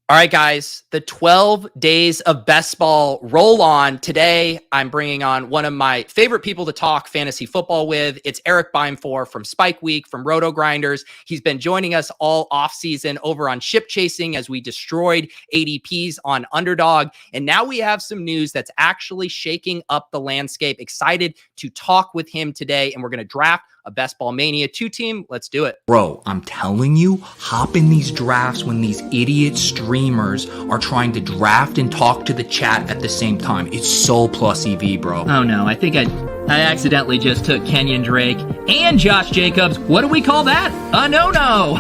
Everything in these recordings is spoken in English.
All right, guys, the 12 days of best ball roll on. Today, I'm bringing on one of my favorite people to talk fantasy football with. It's Erik Beimfohr from Spike Week, from Roto Grinders. He's been joining us all offseason over on Ship Chasing as we destroyed ADPs on Underdog. And now we have some news that's actually shaking up the landscape. Excited to talk with him today, and we're going to draft a Ball Mania II team. Let's do it. Bro, I'm telling you, hop in these drafts when these idiot streamers are trying to draft and talk to the chat at the same time. It's so plus EV, bro. Oh no, I think I accidentally just took Kenyon Drake and Josh Jacobs. What do we call that? A no-no.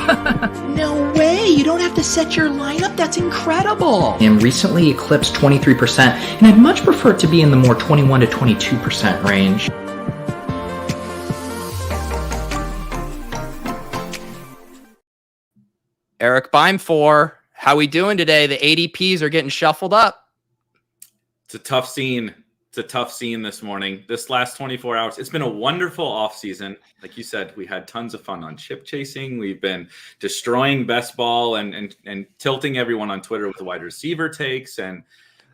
No way, you don't have to set your lineup. That's incredible. And recently eclipsed 23%, and I'd much prefer it to be in the more 21 to 22% range. Erik Beimfohr, how we doing today? The ADPs are getting shuffled up. It's a tough scene. It's a tough scene this morning. This last 24 hours, it's been a wonderful offseason. Like you said, we had tons of fun on Chip Chasing. We've been destroying best ball and tilting everyone on Twitter with wide receiver takes and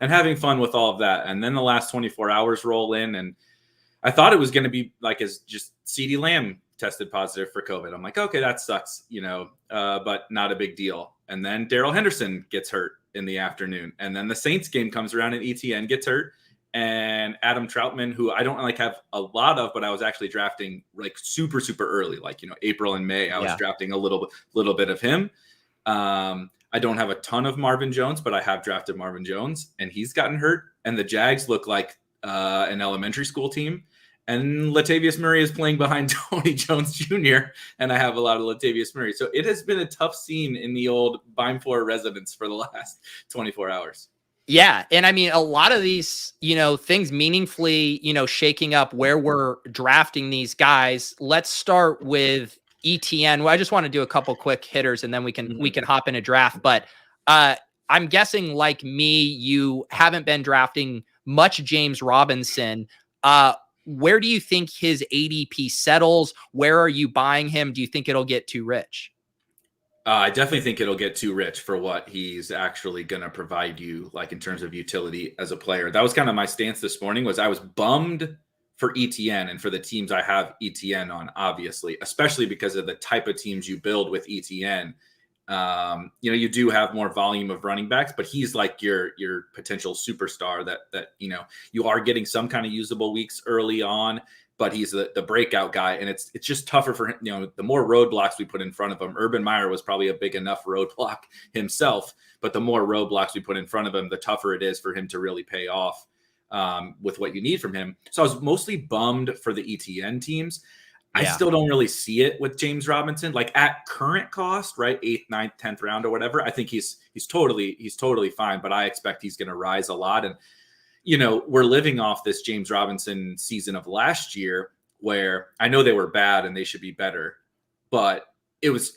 having fun with all of that. And then the last 24 hours roll in, and I thought it was going to be like as just CeeDee Lamb tested positive for COVID. I'm like, okay, that sucks, but not a big deal. And then Darrell Henderson gets hurt in the afternoon. And then the Saints game comes around and ETN gets hurt. And Adam Troutman, who I don't have a lot of, but I was actually drafting like super, super early, like, April and May, I was drafting a little bit of him. I don't have a ton of Marvin Jones, but I have drafted Marvin Jones and he's gotten hurt. And the Jags look like an elementary school team. And Latavius Murray is playing behind Tony Jones Jr., and I have a lot of Latavius Murray. So it has been a tough scene in the old Beimfohr residence for the last 24 hours. Yeah, and I mean, a lot of these, things meaningfully, shaking up where we're drafting these guys. Let's start with ETN. Well, I just want to do a couple quick hitters, and then we can hop in a draft. But I'm guessing, like me, you haven't been drafting much James Robinson. Where do you think his ADP settles? Where are you buying him? Do you think it'll get too rich? I definitely think it'll get too rich for what he's actually going to provide you, like in terms of utility as a player. That was kind of my stance this morning. Was I was bummed for ETN and for the teams I have ETN on, obviously, especially because of the type of teams you build with ETN. You do have more volume of running backs, but he's like your potential superstar that you are getting some kind of usable weeks early on, but he's the breakout guy. And it's just tougher for him. The more roadblocks we put in front of him. Urban Meyer was probably a big enough roadblock himself, but the more roadblocks we put in front of him, the tougher it is for him to really pay off with what you need from him. So I was mostly bummed for the ETN teams. I still don't really see it with James Robinson, like at current cost, right? 8th, 9th, 10th round or whatever. I think he's totally fine, but I expect he's going to rise a lot. And, we're living off this James Robinson season of last year where I know they were bad and they should be better, but he was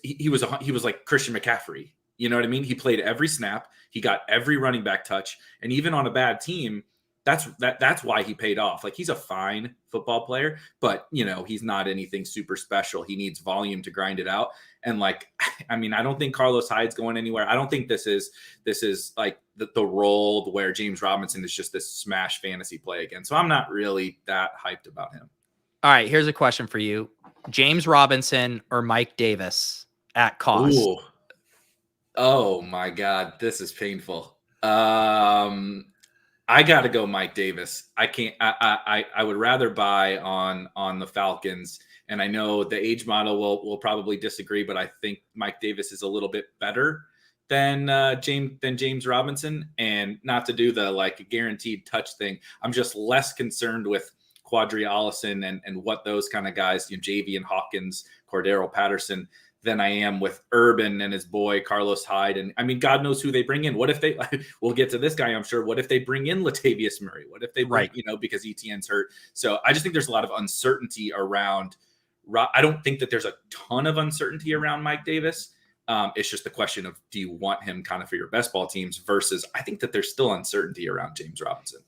like Christian McCaffrey. You know what I mean? He played every snap. He got every running back touch. And even on a bad team, that's why he paid off. Like, he's a fine football player, but he's not anything super special. He needs volume to grind it out. And I don't think Carlos Hyde's going anywhere. I don't think this is like the role where James Robinson is just this smash fantasy play again. So I'm not really that hyped about him. All right, here's a question for you. James Robinson or Mike Davis at cost? Ooh. Oh my God, this is painful. I got to go Mike Davis. I can't. I would rather buy on the Falcons, and I know the age model will probably disagree, but I think Mike Davis is a little bit better than James Robinson. And not to do the guaranteed touch thing, I'm just less concerned with Quadri Allison and what those kind of guys, Javian Hawkins, Cordero Patterson, than I am with Urban and his boy Carlos Hyde. And I mean, God knows who they bring in. What if we'll get to this guy, I'm sure. What if they bring in Latavius Murray? What if they bring, because ETN's hurt? So I just think there's a lot of uncertainty around. I don't think that there's a ton of uncertainty around Mike Davis. It's just the question of, do you want him kind of for your best ball teams versus I think that there's still uncertainty around James Robinson.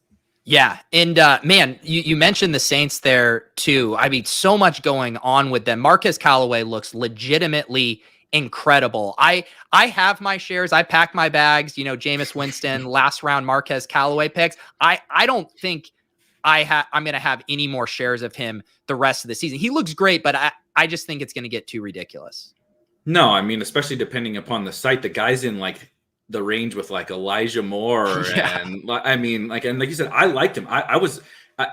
Yeah. And man, you mentioned the Saints there too. I mean, so much going on with them. Marquez Callaway looks legitimately incredible. I have my shares. I packed my bags, Jameis Winston, last round Marquez Callaway picks. I don't think I'm going to have any more shares of him the rest of the season. He looks great, but I just think it's going to get too ridiculous. No, I mean, especially depending upon the site, the guy's in like the range with like Elijah Moore. Yeah. And I mean, like you said, I liked him.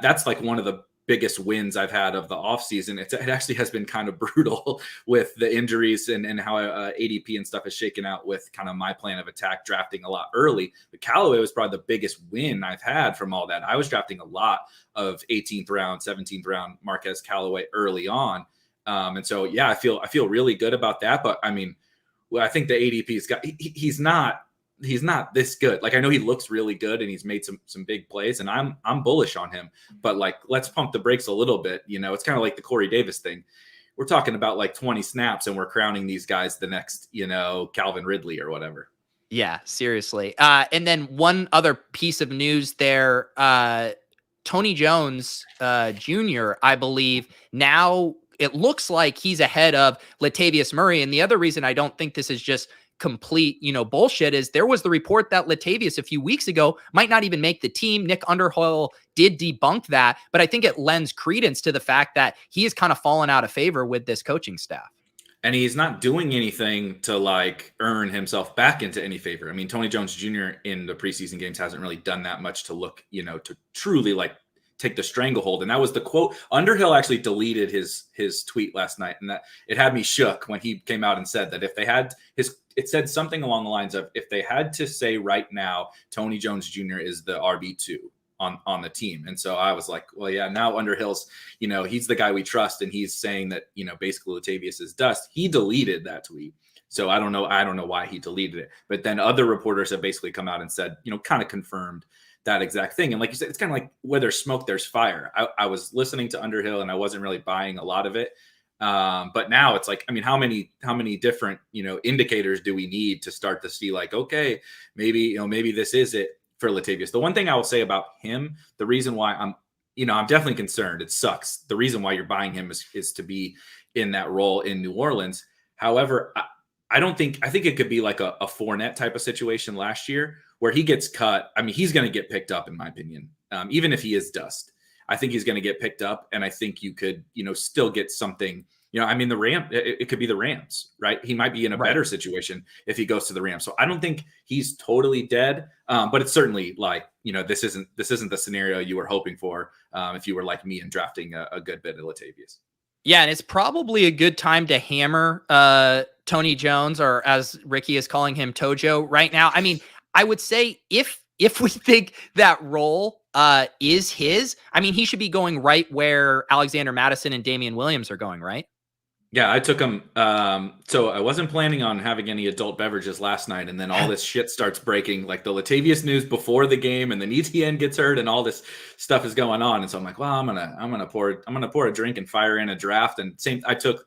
That's like one of the biggest wins I've had of the offseason. It actually has been kind of brutal with the injuries and how ADP and stuff is shaken out with kind of my plan of attack, drafting a lot early. But Callaway was probably the biggest win I've had from all that. I was drafting a lot of 18th round, 17th round Marquez Callaway early on. And so, yeah, I feel really good about that. But I mean, well, I think the ADP's got, he's not this good. Like, I know he looks really good and he's made some big plays, and I'm bullish on him, but like, let's pump the brakes a little bit. It's kind of like the Corey Davis thing. We're talking about like 20 snaps and we're crowning these guys the next, Calvin Ridley or whatever. Yeah, seriously. And then one other piece of news there, Tony Jones, Jr., I believe now it looks like he's ahead of Latavius Murray. And the other reason I don't think this is just complete, bullshit is there was the report that Latavius a few weeks ago might not even make the team. Nick Underhill did debunk that, but I think it lends credence to the fact that he has kind of fallen out of favor with this coaching staff. And he's not doing anything to like earn himself back into any favor. I mean, Tony Jones Jr. in the preseason games hasn't really done that much to look, to truly like take the stranglehold. And that was the quote. Underhill actually deleted his tweet last night, and that it had me shook when he came out and said that if they had it said something along the lines of, if they had to say right now, Tony Jones Jr. is the RB2 on the team. And so I was like, well, yeah, now Underhill's, he's the guy we trust. And he's saying that, basically Latavius is dust. He deleted that tweet. So I don't know why he deleted it. But then other reporters have basically come out and said, kind of confirmed that exact thing. And like you said, it's kind of like where there's smoke, there's fire. I was listening to Underhill and I wasn't really buying a lot of it. But now it's like, I mean, how many different, indicators do we need to start to see like, okay, maybe this is it for Latavius. The one thing I will say about him, the reason why I'm definitely concerned, it sucks. The reason why you're buying him is to be in that role in New Orleans. However, I think it could be like a Fournette type of situation last year where he gets cut. I mean, he's going to get picked up in my opinion. Even if he is dust, I think he's going to get picked up, and I think you could, still get something. I mean, it could be the Rams, right? He might be in a better situation if he goes to the Rams. So I don't think he's totally dead, but it's certainly like, this isn't the scenario you were hoping for if you were like me and drafting a good bit of Latavius. Yeah, and it's probably a good time to hammer Tony Jones, or as Ricky is calling him, Tojo, right now. I mean, I would say if we think that role is his, I mean, he should be going right where Alexander Madison and Damian Williams are going, right? Yeah, I took him. So I wasn't planning on having any adult beverages last night, and then all this shit starts breaking, like the Latavius news before the game, and then ETN gets hurt, and all this stuff is going on. And so I'm like, well, I'm gonna pour a drink and fire in a draft. And I took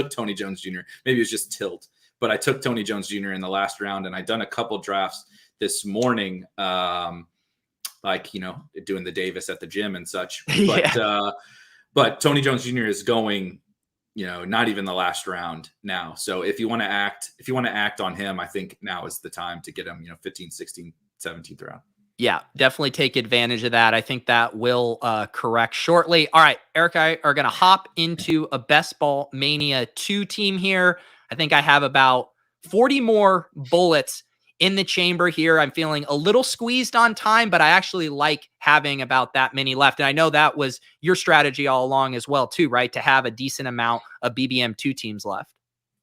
Tony Jones Jr. Maybe it was just tilt, but I took Tony Jones Jr. in the last round, and I done a couple drafts this morning, like doing the Davis at the gym and such. But but Tony Jones Jr. is going, not even the last round now. So if you want to act on him, I think now is the time to get him, 15, 16, 17th round. Yeah, definitely take advantage of that. I think that will correct shortly. All right, Eric and I are going to hop into a Best Ball Mania 2 team here. I think I have about 40 more bullets in the chamber here. I'm feeling a little squeezed on time, but I actually like having about that many left. And I know that was your strategy all along as well, too, right? To have a decent amount of BBM2 teams left.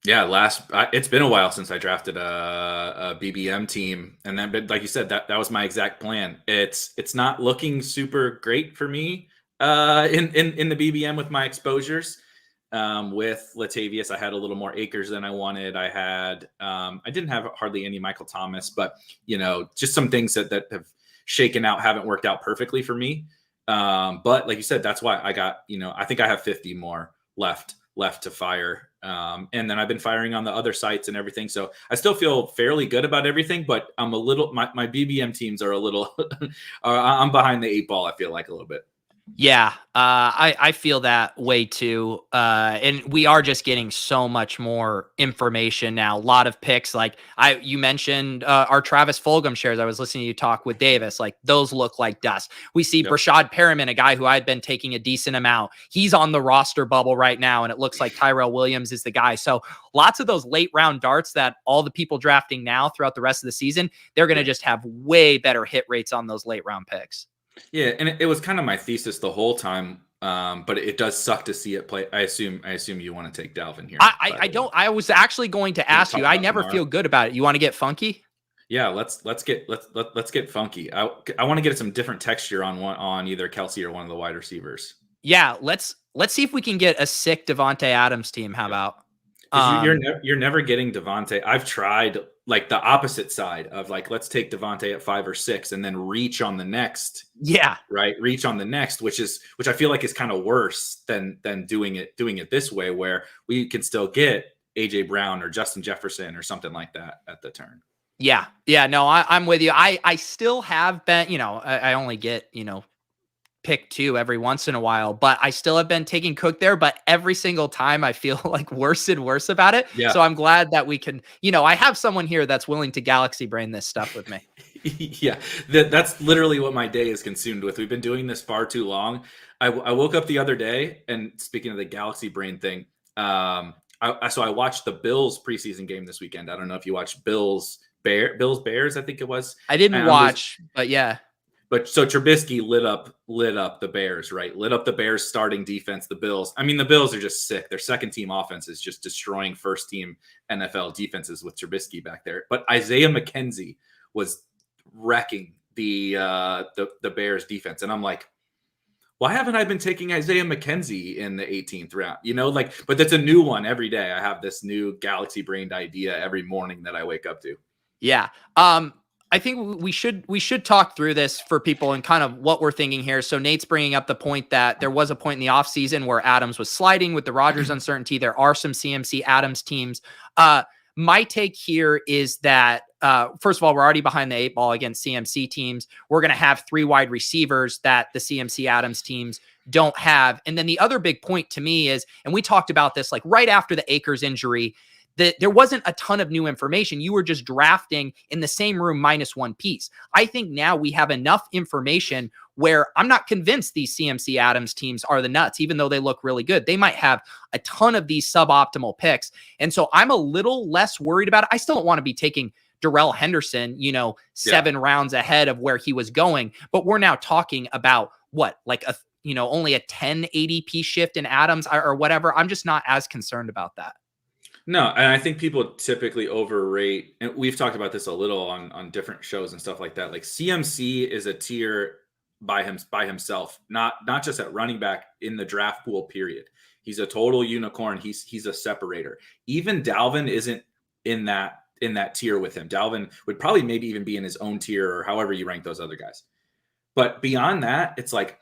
Yeah, it's been a while since I drafted a BBM team, and then, like you said, that was my exact plan. It's not looking super great for me in the BBM with my exposures. With Latavius, I had a little more acres than I wanted. I didn't have hardly any Michael Thomas, but just some things that have shaken out haven't worked out perfectly for me. But like you said, that's why I got, I think I have 50 more left to fire. And then I've been firing on the other sites and everything. So I still feel fairly good about everything, but I'm a little, my BBM teams are a little, I'm behind the 8 ball. I feel like a little bit. Yeah, I feel that way too. And we are just getting so much more information now. A lot of picks, like you mentioned our Travis Fulgham shares. I was listening to you talk with Davis. Like those look like dust. We see Yep. Brashad Perriman, a guy who I'd been taking a decent amount. He's on the roster bubble right now, and it looks like Tyrell Williams is the guy. So lots of those late round darts that all the people drafting now throughout the rest of the season, they're going to just have way better hit rates on those late round picks. Yeah, and it was kind of my thesis the whole time. But it does suck to see it play. I assume you want to take Dalvin here. I don't. I was actually going to ask you. I never feel good about it. You want to get funky? Yeah, let's get funky. I want to get some different texture on either Kelsey or one of the wide receivers. Yeah, let's see if we can get a sick Devontae Adams team. How about? You're never getting Devontae. I've tried like the opposite side of like, let's take Devontae at 5 or 6 and then reach on the next. Yeah. Right. Reach on the next, which I feel like is kind of worse than doing it this way, where we can still get AJ Brown or Justin Jefferson or something like that at the turn. Yeah. Yeah. No, I'm with you. I still have been, I only get, pick 2 every once in a while, but I still have been taking Cook there, but every single time I feel like worse and worse about it. Yeah. So I'm glad that we can, I have someone here that's willing to galaxy brain this stuff with me. Yeah, that's literally what my day is consumed with. We've been doing this far too long. I woke up the other day, and speaking of the galaxy brain thing, so I watched the Bills preseason game this weekend. I don't know if you watched Bills Bears, I think it was. I didn't watch, but yeah. But so Trubisky lit up the Bears, right? Lit up the Bears starting defense, the Bills. I mean, the Bills are just sick. Their second team offense is just destroying first team NFL defenses with Trubisky back there. But Isaiah McKenzie was wrecking the Bears defense. And I'm like, why haven't I been taking Isaiah McKenzie in the 18th round? But that's a new one every day. I have this new galaxy brained idea every morning that I wake up to. Yeah. I think we should talk through this for people and kind of what we're thinking here. So Nate's bringing up the point that there was a point in the offseason where Adams was sliding with the Rodgers uncertainty. There are some CMC Adams teams. My take here is that, first of all, we're already behind the 8 ball against CMC teams. We're going to have 3 wide receivers that the CMC Adams teams don't have. And then the other big point to me is, and we talked about this like right after the Akers injury, that there wasn't a ton of new information. You were just drafting in the same room minus 1 piece. I think now we have enough information where I'm not convinced these CMC Adams teams are the nuts, even though they look really good. They might have a ton of these suboptimal picks. And so I'm a little less worried about it. I still don't want to be taking Darrell Henderson, 7 rounds ahead of where he was going. But we're now talking about what, like only a 10 ADP shift in Adams or whatever. I'm just not as concerned about that. No, and I think people typically overrate, and we've talked about this a little on different shows and stuff like that. Like CMC is a tier by himself, not just at running back in the draft pool, period. He's a total unicorn. He's a separator. Even Dalvin isn't in that tier with him. Dalvin would probably maybe even be in his own tier or however you rank those other guys. But beyond that, it's like,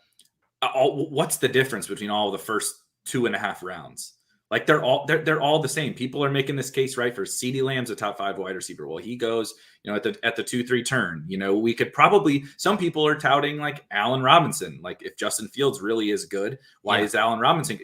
what's the difference between all the first 2.5 rounds? Like they're all the same. People are making this case, right, for CeeDee Lamb's a top 5 wide receiver. Well, he goes, at the 2-3 turn. We could probably, some people are touting like Allen Robinson. Like if Justin Fields really is good, why is Allen Robinson?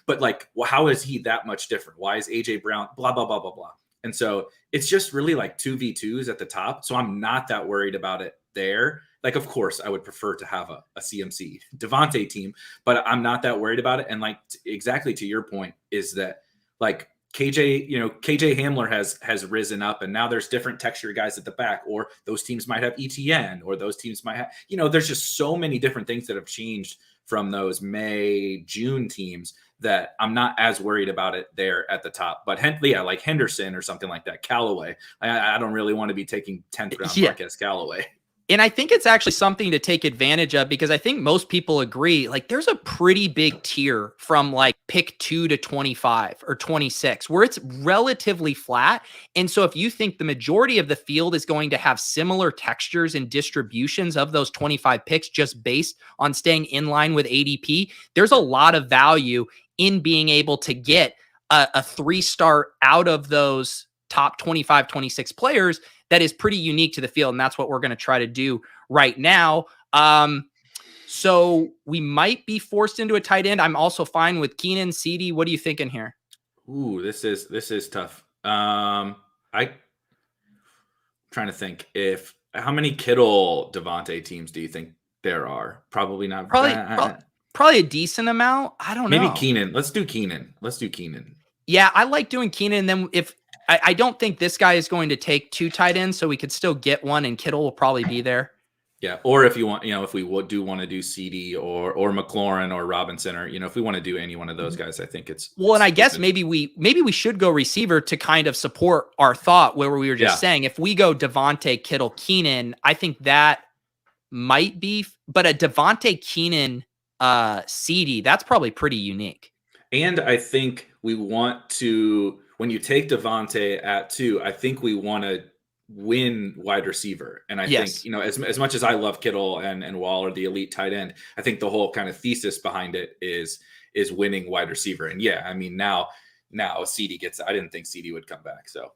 But like, well, how is he that much different? Why is AJ Brown? Blah blah blah blah blah. And so it's just really like 2v2s at the top. So I'm not that worried about it there. Like, of course, I would prefer to have a CMC Devontae team, but I'm not that worried about it. And like exactly to your point is that like KJ Hamler has risen up, and now there's different texture guys at the back, or those teams might have ETN, or those teams might have, there's just so many different things that have changed from those May, June teams that I'm not as worried about it there at the top. But like Henderson or something like that, Callaway, I don't really want to be taking 10th round Marquez Callaway. And I think it's actually something to take advantage of, because I think most people agree, like there's a pretty big tier from like pick 2 to 25 or 26 where it's relatively flat. And so if you think the majority of the field is going to have similar textures and distributions of those 25 picks just based on staying in line with ADP, there's a lot of value in being able to get a 3-star out of those top 25, 26 players that is pretty unique to the field. And that's what we're going to try to do right now. So we might be forced into a tight end. I'm also fine with Keenan, CD. What are you thinking here? Ooh, this is tough. I trying to think how many Kittle Devontae teams do you think there are? Probably not. Probably a decent amount. I don't know. Maybe Keenan. Let's do Keenan. Yeah, I like doing Keenan. And then I don't think this guy is going to take 2 tight ends, so we could still get one, and Kittle will probably be there. Yeah, or if you want, if we want to do CD or McLaurin or Robinson, or if we want to do any one of those guys, I think it's well. And I guess maybe we should go receiver to kind of support our thought where we were just saying if we go Devontae, Kittle, Keenan, I think that might be, but a Devontae, Keenan, CD, that's probably pretty unique. And I think we want to, when you take Devontae at 2, I think we want to win wide receiver. And I think, as much as I love Kittle and Waller, the elite tight end, I think the whole kind of thesis behind it is winning wide receiver. And I mean, now CD I didn't think CD would come back. So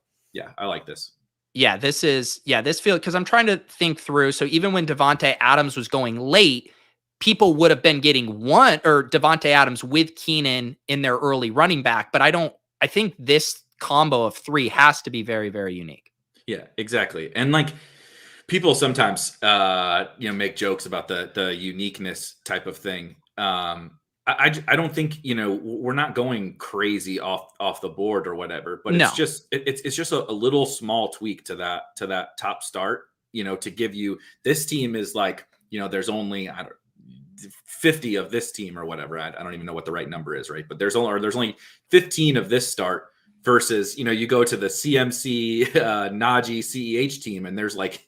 I like this. Yeah, this feels, because I'm trying to think through. So even when Devontae Adams was going late, people would have been getting one or Devontae Adams with Keenan in their early running back. But I think this combo of 3 has to be very, very unique. Yeah, exactly. And like people sometimes, make jokes about the uniqueness type of thing. I don't think, we're not going crazy off the board or whatever, but it's just a little small tweak to that top start, to give you, this team is like, there's only, 50 of this team or whatever. I don't even know what the right number is, right? But there's only 15 of this start. Versus, you go to the CMC, Najee, CEH team, and there's like,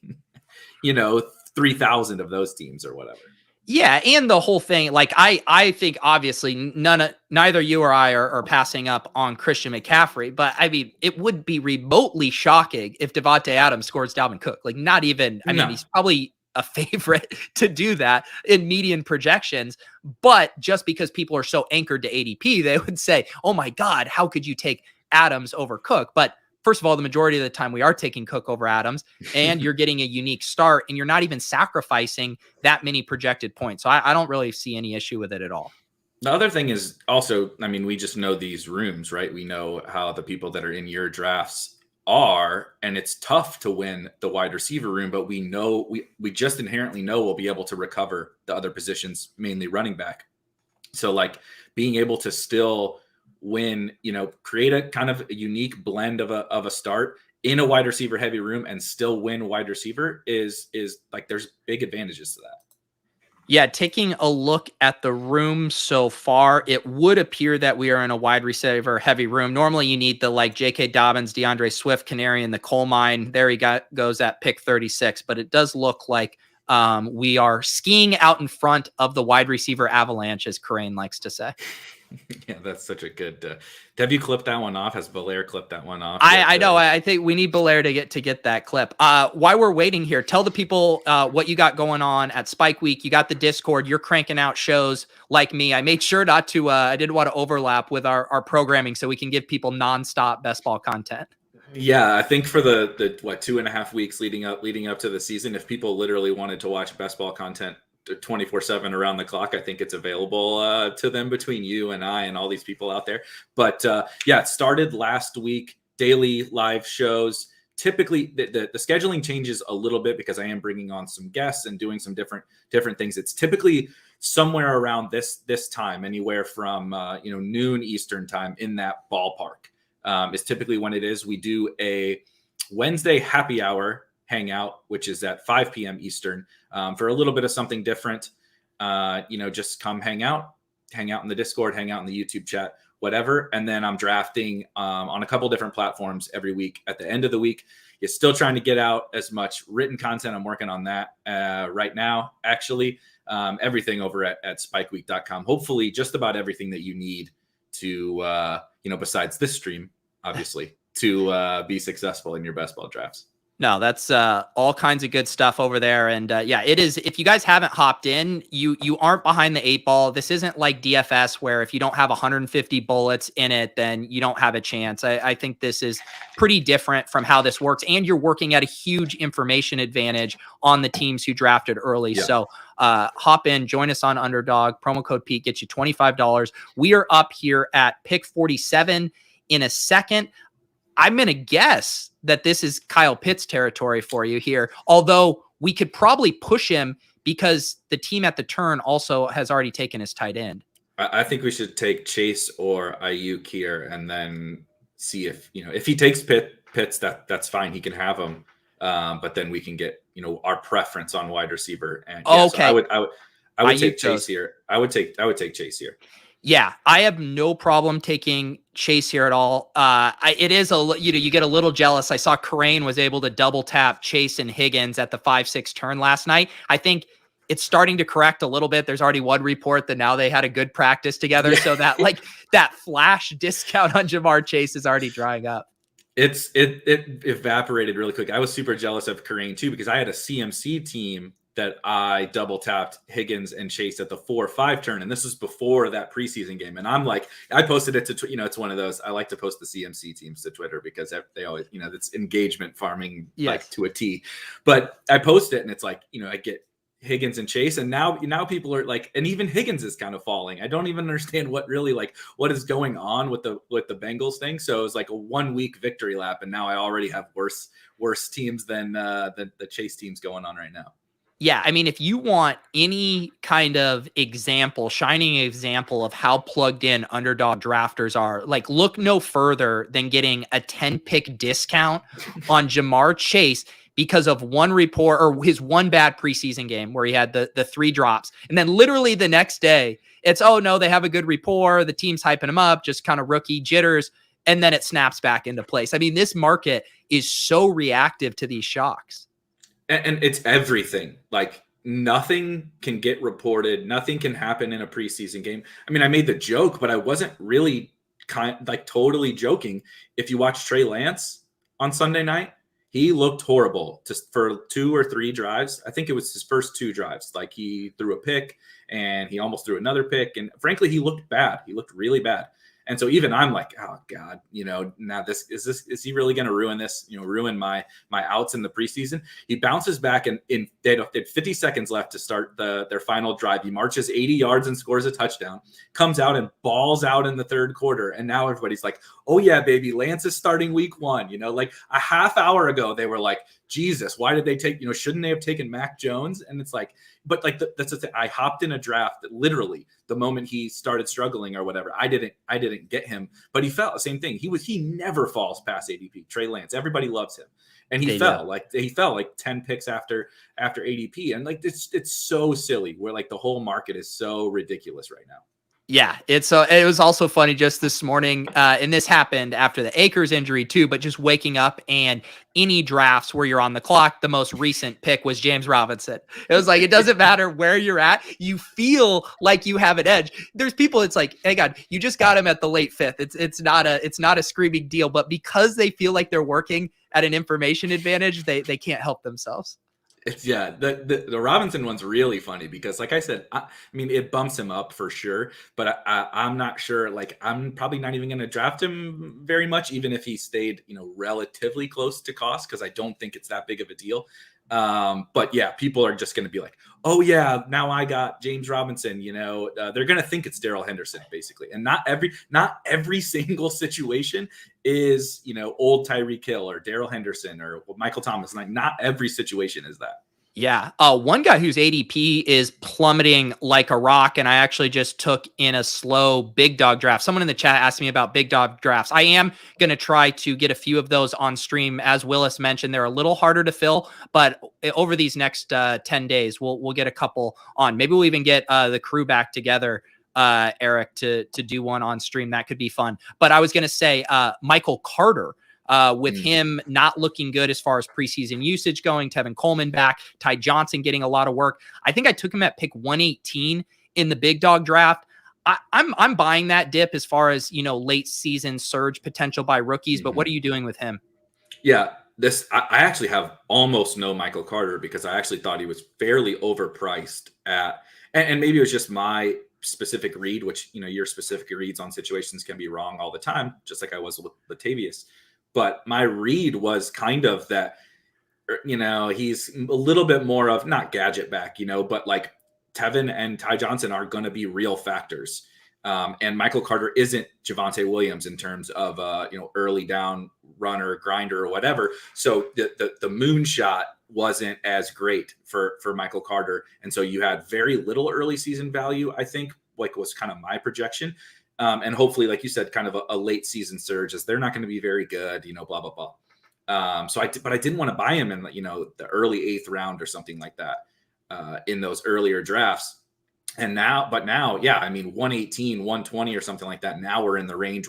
3,000 of those teams or whatever. Yeah, and the whole thing, like I think obviously neither you or I are passing up on Christian McCaffrey, but I mean it would be remotely shocking if Devontae Adams scores Dalvin Cook. Like not even. I mean he's probably a favorite to do that in median projections, but just because people are so anchored to ADP, they would say, "Oh my God, how could you take Adams over Cook?" But first of all, the majority of the time we are taking Cook over Adams, and you're getting a unique start, and you're not even sacrificing that many projected points. So I don't really see any issue with it at all. The other thing is also, I mean, we just know these rooms, right? We know how the people that are in your drafts are, and it's tough to win the wide receiver room, but we know we just inherently know we'll be able to recover the other positions, mainly running back. So like being able to still win, create a kind of a unique blend of a start in a wide receiver heavy room and still win wide receiver is like, there's big advantages to that. Yeah. Taking a look at the room so far, it would appear that we are in a wide receiver heavy room. Normally you need the like J.K. Dobbins, DeAndre Swift, canary in the coal mine. There he goes at pick 36, but it does look like we are skiing out in front of the wide receiver avalanche, as Corain likes to say. Yeah, that's such a good. Have you clipped that one off? Has Belair clipped that one off? I know. I think we need Belair to get that clip. While we're waiting here, tell the people what you got going on at Spike Week. You got the Discord. You're cranking out shows like me. I made sure not to. I didn't want to overlap with our programming, so we can give people nonstop best ball content. Yeah, I think for the 2.5 weeks leading up to the season, if people literally wanted to watch best ball content 24/7 around the clock, I think it's available to them between you and I and all these people out there. But it started last week, daily live shows. Typically the scheduling changes a little bit because I am bringing on some guests and doing some different things. It's typically somewhere around this time, anywhere from noon Eastern time, in that ballpark is typically when it is. We do a Wednesday happy hour hangout, which is at 5 p.m. Eastern, for a little bit of something different. Just come hang out in the Discord, hang out in the YouTube chat, whatever. And then I'm drafting on a couple different platforms every week. At the end of the week, you're still trying to get out as much written content. I'm working on that right now, actually. Everything over at spikeweek.com. Hopefully just about everything that you need to, besides this stream, obviously, to be successful in your best ball drafts. No, that's all kinds of good stuff over there. And it is. If you guys haven't hopped in, you aren't behind the 8 ball. This isn't like DFS where if you don't have 150 bullets in it, then you don't have a chance. I think this is pretty different from how this works. And you're working at a huge information advantage on the teams who drafted early. Yeah. So hop in, join us on Underdog. Promo code Pete gets you $25. We are up here at pick 47 in a second. I'm going to guess that this is Kyle Pitts territory for you here, although we could probably push him because the team at the turn also has already taken his tight end. I think we should take Chase or Ayuk here and then see if he takes Pitts, that's fine. He can have him. But then we can get, our preference on wide receiver. And yeah, okay. So I would take Chase here. I would take Chase here. Yeah, I have no problem taking Chase here at all. It is you get a little jealous. I saw Crane was able to double tap Chase and Higgins at the 5-6 turn last night. I think it's starting to correct a little bit. There's already one report that now they had a good practice together. Yeah. So that flash discount on Jamar Chase is already drying up. It evaporated really quick. I was super jealous of Kareem too, because I had a CMC team that I double tapped Higgins and Chase at the 4-5 turn. And this was before that preseason game. And I'm like, I posted it to, it's one of those, I like to post the CMC teams to Twitter because they always, it's engagement farming, yes, like to a T. But I post it and it's like, I get Higgins and Chase. And now people are like, and even Higgins is kind of falling. I don't even understand what is going on with the Bengals thing. So it was like a 1 week victory lap. And now I already have worse teams than the Chase teams going on right now. Yeah, I mean, if you want any kind of shining example of how plugged in Underdog drafters are, like look no further than getting a 10-pick discount on Jamar Chase because of one report or his one bad preseason game where he had the 3 drops. And then literally the next day, it's, oh no, they have a good rapport. The team's hyping him up, just kind of rookie jitters. And then it snaps back into place. I mean, this market is so reactive to these shocks. And it's everything. Like nothing can get reported. Nothing can happen in a preseason game. I mean, I made the joke, but I wasn't really totally joking. If you watch Trey Lance on Sunday night, he looked horrible for 2 or 3 drives. I think it was his first 2 drives. Like he threw a pick and he almost threw another pick. And frankly, he looked bad. He looked really bad. And so even I'm like, oh God, now is he really going to ruin this, ruin my outs in the preseason? He bounces back and they had 50 seconds left to start their final drive. He marches 80 yards and scores a touchdown, comes out and balls out in the 3rd quarter. And now everybody's like, oh yeah, baby, Lance is starting week 1. Like a half hour ago, they were like, Jesus, why did they take, shouldn't they have taken Mac Jones? And it's like, but that's the thing. I hopped in a draft that literally the moment he started struggling or whatever, I didn't get him, but he fell. Same thing. He never falls past ADP. Trey Lance, everybody loves him. And he fell like 10 picks after ADP. And like, it's so silly where like the whole market is so ridiculous right now. Yeah, it was also funny just this morning, and this happened after the Akers injury too, but just waking up and any drafts where you're on the clock, the most recent pick was James Robinson. It was like, it doesn't matter where you're at. You feel like you have an edge. There's people, it's like, hey God, you just got him at the late 5th. It's not a screaming deal, but because they feel like they're working at an information advantage, they can't help themselves. The Robinson one's really funny because, like I said, I mean, it bumps him up for sure, but I'm not sure. Like, I'm probably not even going to draft him very much, even if he stayed, relatively close to cost, because I don't think it's that big of a deal. But yeah, people are just going to be like, oh yeah, now I got James Robinson, they're going to think it's Darrell Henderson basically. And not every single situation is, old Tyreek Hill or Darrell Henderson or Michael Thomas. Like not every situation is that. Yeah. One guy whose ADP is plummeting like a rock, and I actually just took in a slow big dog draft. Someone in the chat asked me about big dog drafts. I am going to try to get a few of those on stream. As Willis mentioned, they're a little harder to fill, but over these next 10 days, we'll get a couple on. Maybe we'll even get the crew back together, Eric, to do one on stream. That could be fun. But I was going to say Michael Carter, with him not looking good as far as preseason usage going, Tevin Coleman back, Ty Johnson getting a lot of work. I think I took him at pick 118 in the big dog draft. I'm buying that dip as far as, late season surge potential by rookies, but what are you doing with him? Yeah, I actually have almost no Michael Carter because I actually thought he was fairly overpriced and maybe it was just my specific read, which, your specific reads on situations can be wrong all the time, just like I was with Latavius. But my read was kind of that, he's a little bit more of not gadget back, but like Tevin and Ty Johnson are going to be real factors. And Michael Carter isn't Javonte Williams in terms of, early down runner, grinder, or whatever. So the moonshot wasn't as great for Michael Carter. And so you had very little early season value, I think, like was kind of my projection. And hopefully, like you said, kind of a late season surge, as they're not going to be very good, blah, blah, blah. But I didn't want to buy him in, the early 8th round or something like that in those earlier drafts. And now, yeah, I mean, 118, 120 or something like that. Now we're in the range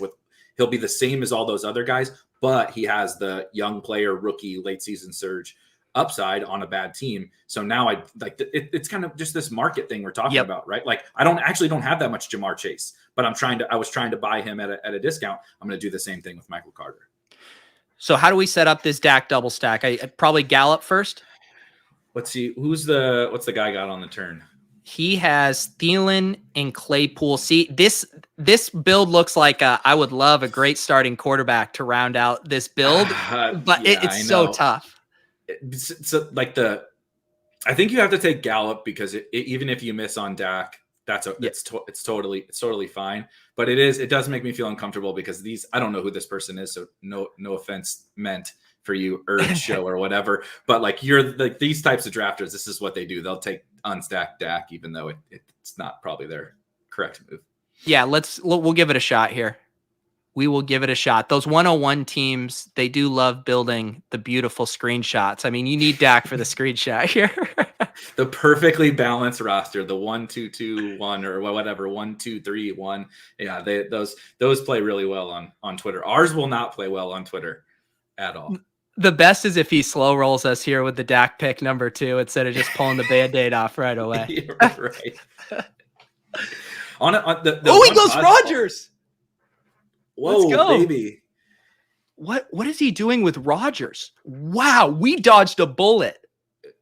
he'll be the same as all those other guys, but he has the young player, rookie, late season surge upside on a bad team. So now it's kind of just this market thing we're talking about, right? Like I don't have that much Jamar Chase, but I was trying to buy him at a discount. I'm going to do the same thing with Michael Carter. So how do we set up this Dak double stack? I probably Gallup first. Let's see. What's the guy got on the turn? He has Thielen and Claypool. See, this build looks like I would love a great starting quarterback to round out this build, but it's so tough. So I think you have to take Gallup because even if you miss on Dak, it's totally fine. But it does make me feel uncomfortable because I don't know who this person is. So no offense meant for you, Earth Show or whatever. But these types of drafters, this is what they do. They'll take unstacked Dak, even though it's not probably their correct move. Yeah, we'll give it a shot here. We will give it a shot. Those 101 teams, they do love building the beautiful screenshots. I mean, you need Dak for the screenshot here. The perfectly balanced roster, the 1-2-2-1 or whatever, 1-2-3-1. Yeah, those play really well on Twitter. Ours will not play well on Twitter at all. The best is if he slow rolls us here with the Dak pick number 2 instead of just pulling the Band-Aid off right away. Right. He goes Rodgers. Whoa, let's go, baby. What is he doing with Rodgers? Wow, we dodged a bullet.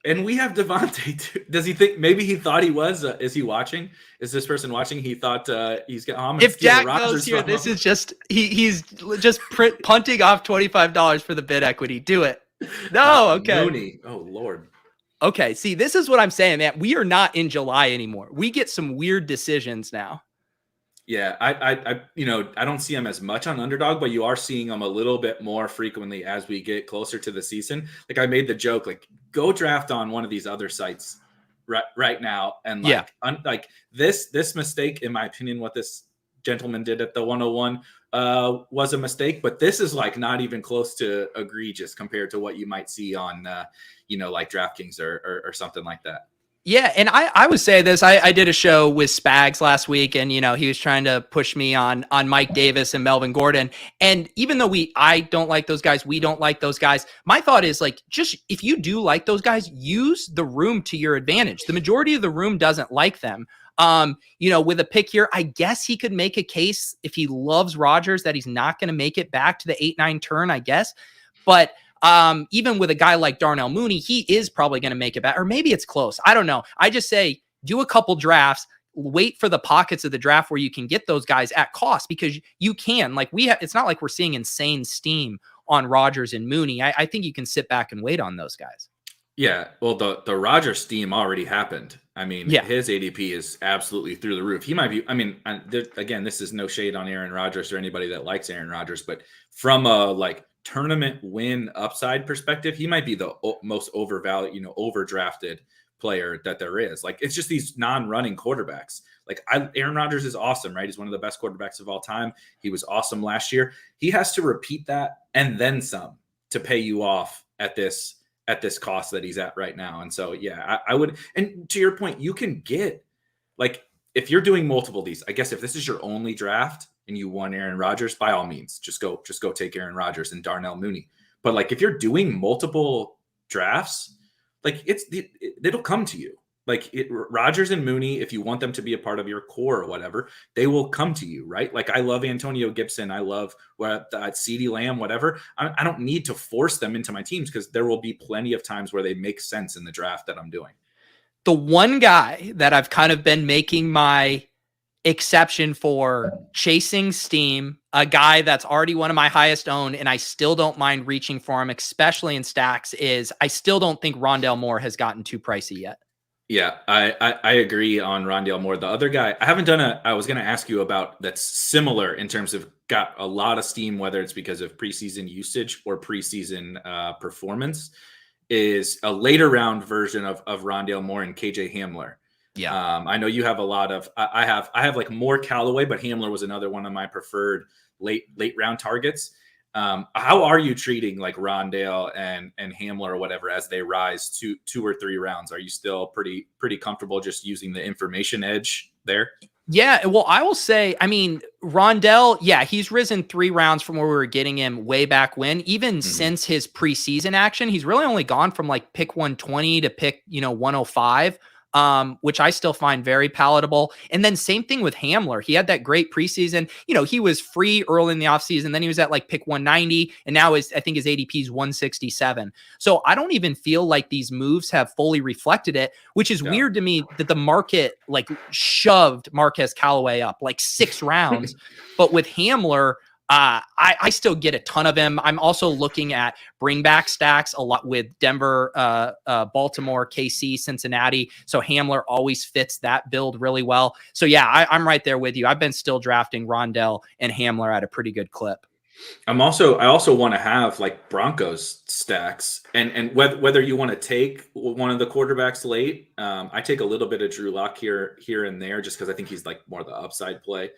And we have Devontae too. Does he think maybe he thought he was? Is he watching? Is this person watching? He thought he's going. If Dak goes here, this is just he's just punting off $25 for the bid equity. Do it. No, okay. Mooney. Oh Lord. Okay, see, this is what I'm saying, man. We are not in July anymore. We get some weird decisions now. Yeah, I don't see him as much on Underdog, but you are seeing him a little bit more frequently as we get closer to the season. Like I made the joke, go draft on one of these other sites right now, and this mistake, in my opinion, what this gentleman did at the 101 was a mistake, but this is not even close to egregious compared to what you might see on DraftKings or something like that. Yeah, and I would say this. I did a show with Spags last week, and he was trying to push me on Mike Davis and Melvin Gordon. And even though I don't like those guys, we don't like those guys. My thought is just if you do like those guys, use the room to your advantage. The majority of the room doesn't like them. With a pick here, I guess he could make a case if he loves Rodgers that he's not going to make it back to the 8-9 turn, I guess. But even with a guy like Darnell Mooney, he is probably going to make it back, or maybe it's close. I don't know. I just say do a couple drafts, wait for the pockets of the draft where you can get those guys at cost, because you can. It's not like we're seeing insane steam on Rodgers and Mooney. I think you can sit back and wait on those guys. Yeah, well, the Rodgers steam already happened. I mean, his ADP is absolutely through the roof. He might be. I mean, again, this is no shade on Aaron Rodgers or anybody that likes Aaron Rodgers, but from a tournament win upside perspective, he might be the most overvalued, overdrafted player that there is. It's just these non-running quarterbacks. Aaron Rodgers is awesome, right? He's one of the best quarterbacks of all time. He was awesome last year. He has to repeat that and then some to pay you off at this cost that he's at right now. And so, yeah, I would, and to your point, you can get if you're doing multiple of these, I guess if this is your only draft and you want Aaron Rodgers, by all means, just go take Aaron Rodgers and Darnell Mooney. But if you're doing multiple drafts, it'll come to you. Rodgers and Mooney, if you want them to be a part of your core or whatever, they will come to you, right? I love Antonio Gibson. I love CeeDee Lamb, whatever. I don't need to force them into my teams because there will be plenty of times where they make sense in the draft that I'm doing. The one guy that I've kind of been making my exception for chasing steam, a guy that's already one of my highest owned, and I still don't mind reaching for him, especially in stacks, is I still don't think Rondale Moore has gotten too pricey yet. Yeah, I agree on Rondale Moore. The other guy, I haven't done I was going to ask you about that's similar in terms of got a lot of steam, whether it's because of preseason usage or preseason performance, is a later round version of Rondale Moore and KJ Hamler. Yeah. I know you have a lot of, I have like more Callaway, but Hamler was another one of my preferred late round targets. How are you treating like Rondale and Hamler or whatever as they rise to 2 or 3 rounds? Are you still pretty comfortable just using the information edge there? Yeah, well, I will say, I mean, Rondale, yeah, he's risen 3 rounds from where we were getting him way back when. Even since his preseason action, he's really only gone from like pick 120 to pick, 105. Which I still find very palatable. And then same thing with Hamler. He had that great preseason. He was free early in the offseason. Then he was at like pick 190. And now I think his ADP is 167. So I don't even feel like these moves have fully reflected it, which is weird to me that the market like shoved Marquez Callaway up like 6 rounds. But with Hamler, I still get a ton of him. I'm also looking at bring back stacks a lot with Denver, Baltimore, KC, Cincinnati. So Hamler always fits that build really well. So yeah, I'm right there with you. I've been still drafting Rondale and Hamler at a pretty good clip. I also want to have like Broncos stacks, and whether you want to take one of the quarterbacks late, I take a little bit of Drew Lock here and there just because I think he's like more the upside play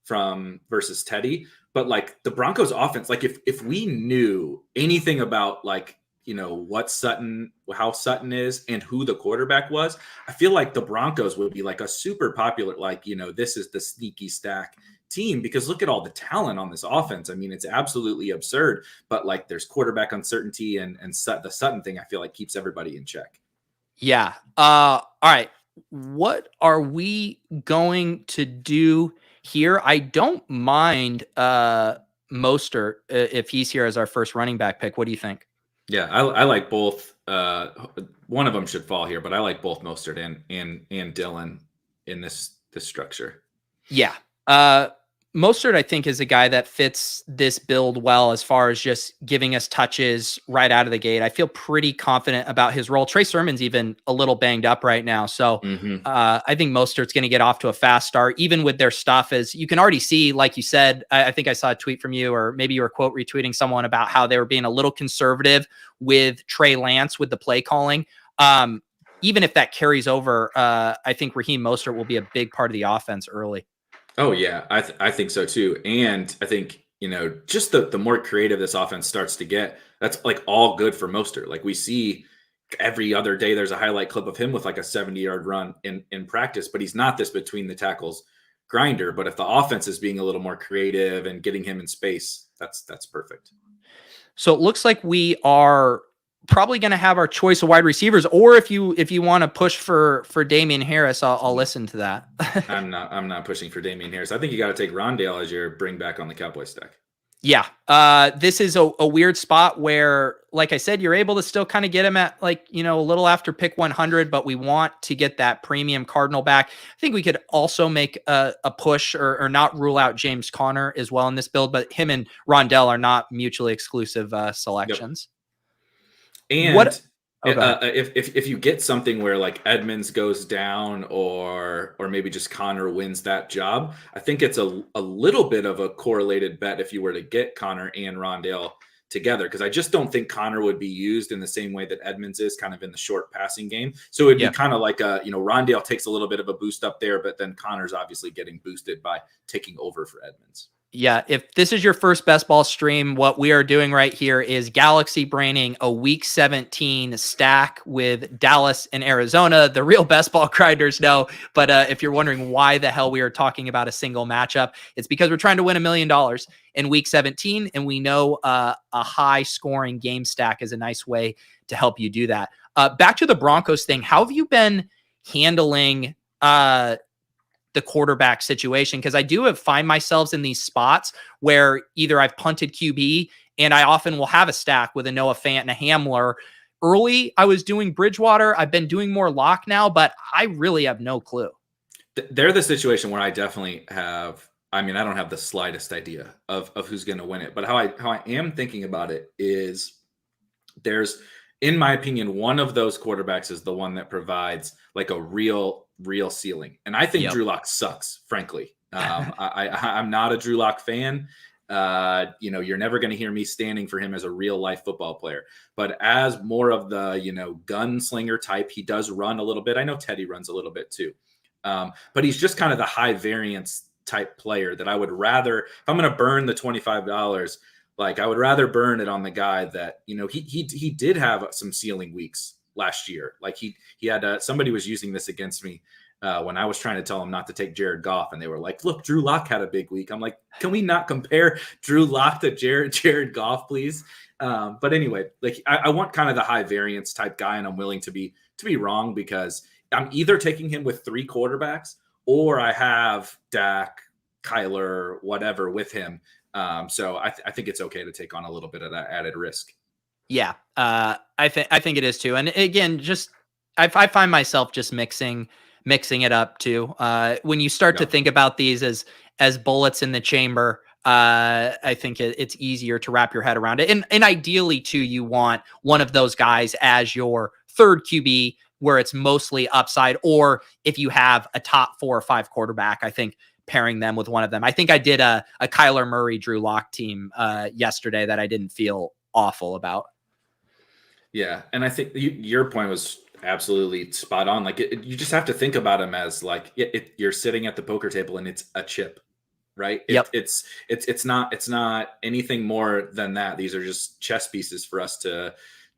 from versus Teddy. But like the Broncos offense, like if we knew anything about like, how Sutton is and who the quarterback was, I feel like the Broncos would be like a super popular, like, this is the sneaky stack team, because look at all the talent on this offense. I mean, it's absolutely absurd, but like there's quarterback uncertainty and the Sutton thing, I feel like keeps everybody in check. Yeah. All right. What are we going to do here? I don't mind Mostert if he's here as our first running back pick. What do you think? Yeah, I like both. One of them should fall here, but I like both Mostert and Dillon in this structure. Yeah. Mostert, I think, is a guy that fits this build well as far as just giving us touches right out of the gate. I feel pretty confident about his role. Trey Sermon's even a little banged up right now. So I think Mostert's going to get off to a fast start, even with their stuff. As you can already see, like you said, I think I saw a tweet from you, or maybe you were quote retweeting someone about how they were being a little conservative with Trey Lance with the play calling. Even if that carries over, I think Raheem Mostert will be a big part of the offense early. Oh yeah, I think so too. And I think, just the more creative this offense starts to get, that's like all good for Mostert. Like we see every other day, there's a highlight clip of him with like a 70-yard run in practice, but he's not this between the tackles grinder. But if the offense is being a little more creative and getting him in space, that's perfect. So it looks like we are probably going to have our choice of wide receivers, or if you want to push for Damian Harris, I'll listen to that. I'm not pushing for Damian Harris. I think you got to take Rondale as your bring back on the Cowboy stack. Yeah. This is a weird spot where, like I said, you're able to still kind of get him at like, a little after pick 100, but we want to get that premium Cardinal back. I think we could also make a push or not rule out James Conner as well in this build, but him and Rondale are not mutually exclusive selections. Yep. And if you get something where like Edmonds goes down or maybe just Connor wins that job, I think it's a little bit of a correlated bet if you were to get Connor and Rondale together, because I just don't think Connor would be used in the same way that Edmonds is, kind of in the short passing game. So it'd be kind of like Rondale takes a little bit of a boost up there, but then Connor's obviously getting boosted by taking over for Edmonds. Yeah, if this is your first best ball stream, what we are doing right here is galaxy braining a week 17 stack with Dallas and Arizona. The real best ball grinders know, but if you're wondering why the hell we are talking about a single matchup, it's because we're trying to win $1 million in week 17, and we know a high scoring game stack is a nice way to help you do that. Back to the Broncos thing, how have you been handling the quarterback situation? Because I do find myself in these spots where either I've punted QB, and I often will have a stack with a Noah Fant and a Hamler. Early, I was doing Bridgewater. I've been doing more Lock now, but I really have no clue. They're the situation where I definitely have, I don't have the slightest idea of who's going to win it. But how I am thinking about it is there's in my opinion, one of those quarterbacks is the one that provides like a real ceiling. And I think Drew Lock sucks, frankly. I'm not a Drew Lock fan. You're never going to hear me standing for him as a real life football player, but as more of the, gunslinger type, he does run a little bit. I know Teddy runs a little bit too. But he's just kind of the high variance type player that I would rather, if I'm going to burn the $25, like I would rather burn it on the guy that, he did have some ceiling weeks last year. Like he had, somebody was using this against me when I was trying to tell him not to take Jared Goff, and they were like, look, Drew Lock had a big week. I'm like, can we not compare Drew Lock to Jared Goff, please? But anyway, like I want kind of the high variance type guy, and I'm willing to be wrong because I'm either taking him with 3 quarterbacks or I have Dak, Kyler, whatever with him. So I think it's okay to take on a little bit of that added risk. Yeah, I think it is too. And again, just I find myself just mixing it up too. When you start to think about these as bullets in the chamber, I think it's easier to wrap your head around it. And ideally too, you want one of those guys as your third QB, where it's mostly upside, or if you have a top 4 or 5 quarterback, I think pairing them with one of them. I think I did a Kyler Murray Drew Lock team yesterday that I didn't feel awful about. Yeah, and I think your point was absolutely spot on. Like you just have to think about him as like you're sitting at the poker table and it's a chip, right? It's not anything more than that. These are just chess pieces for us to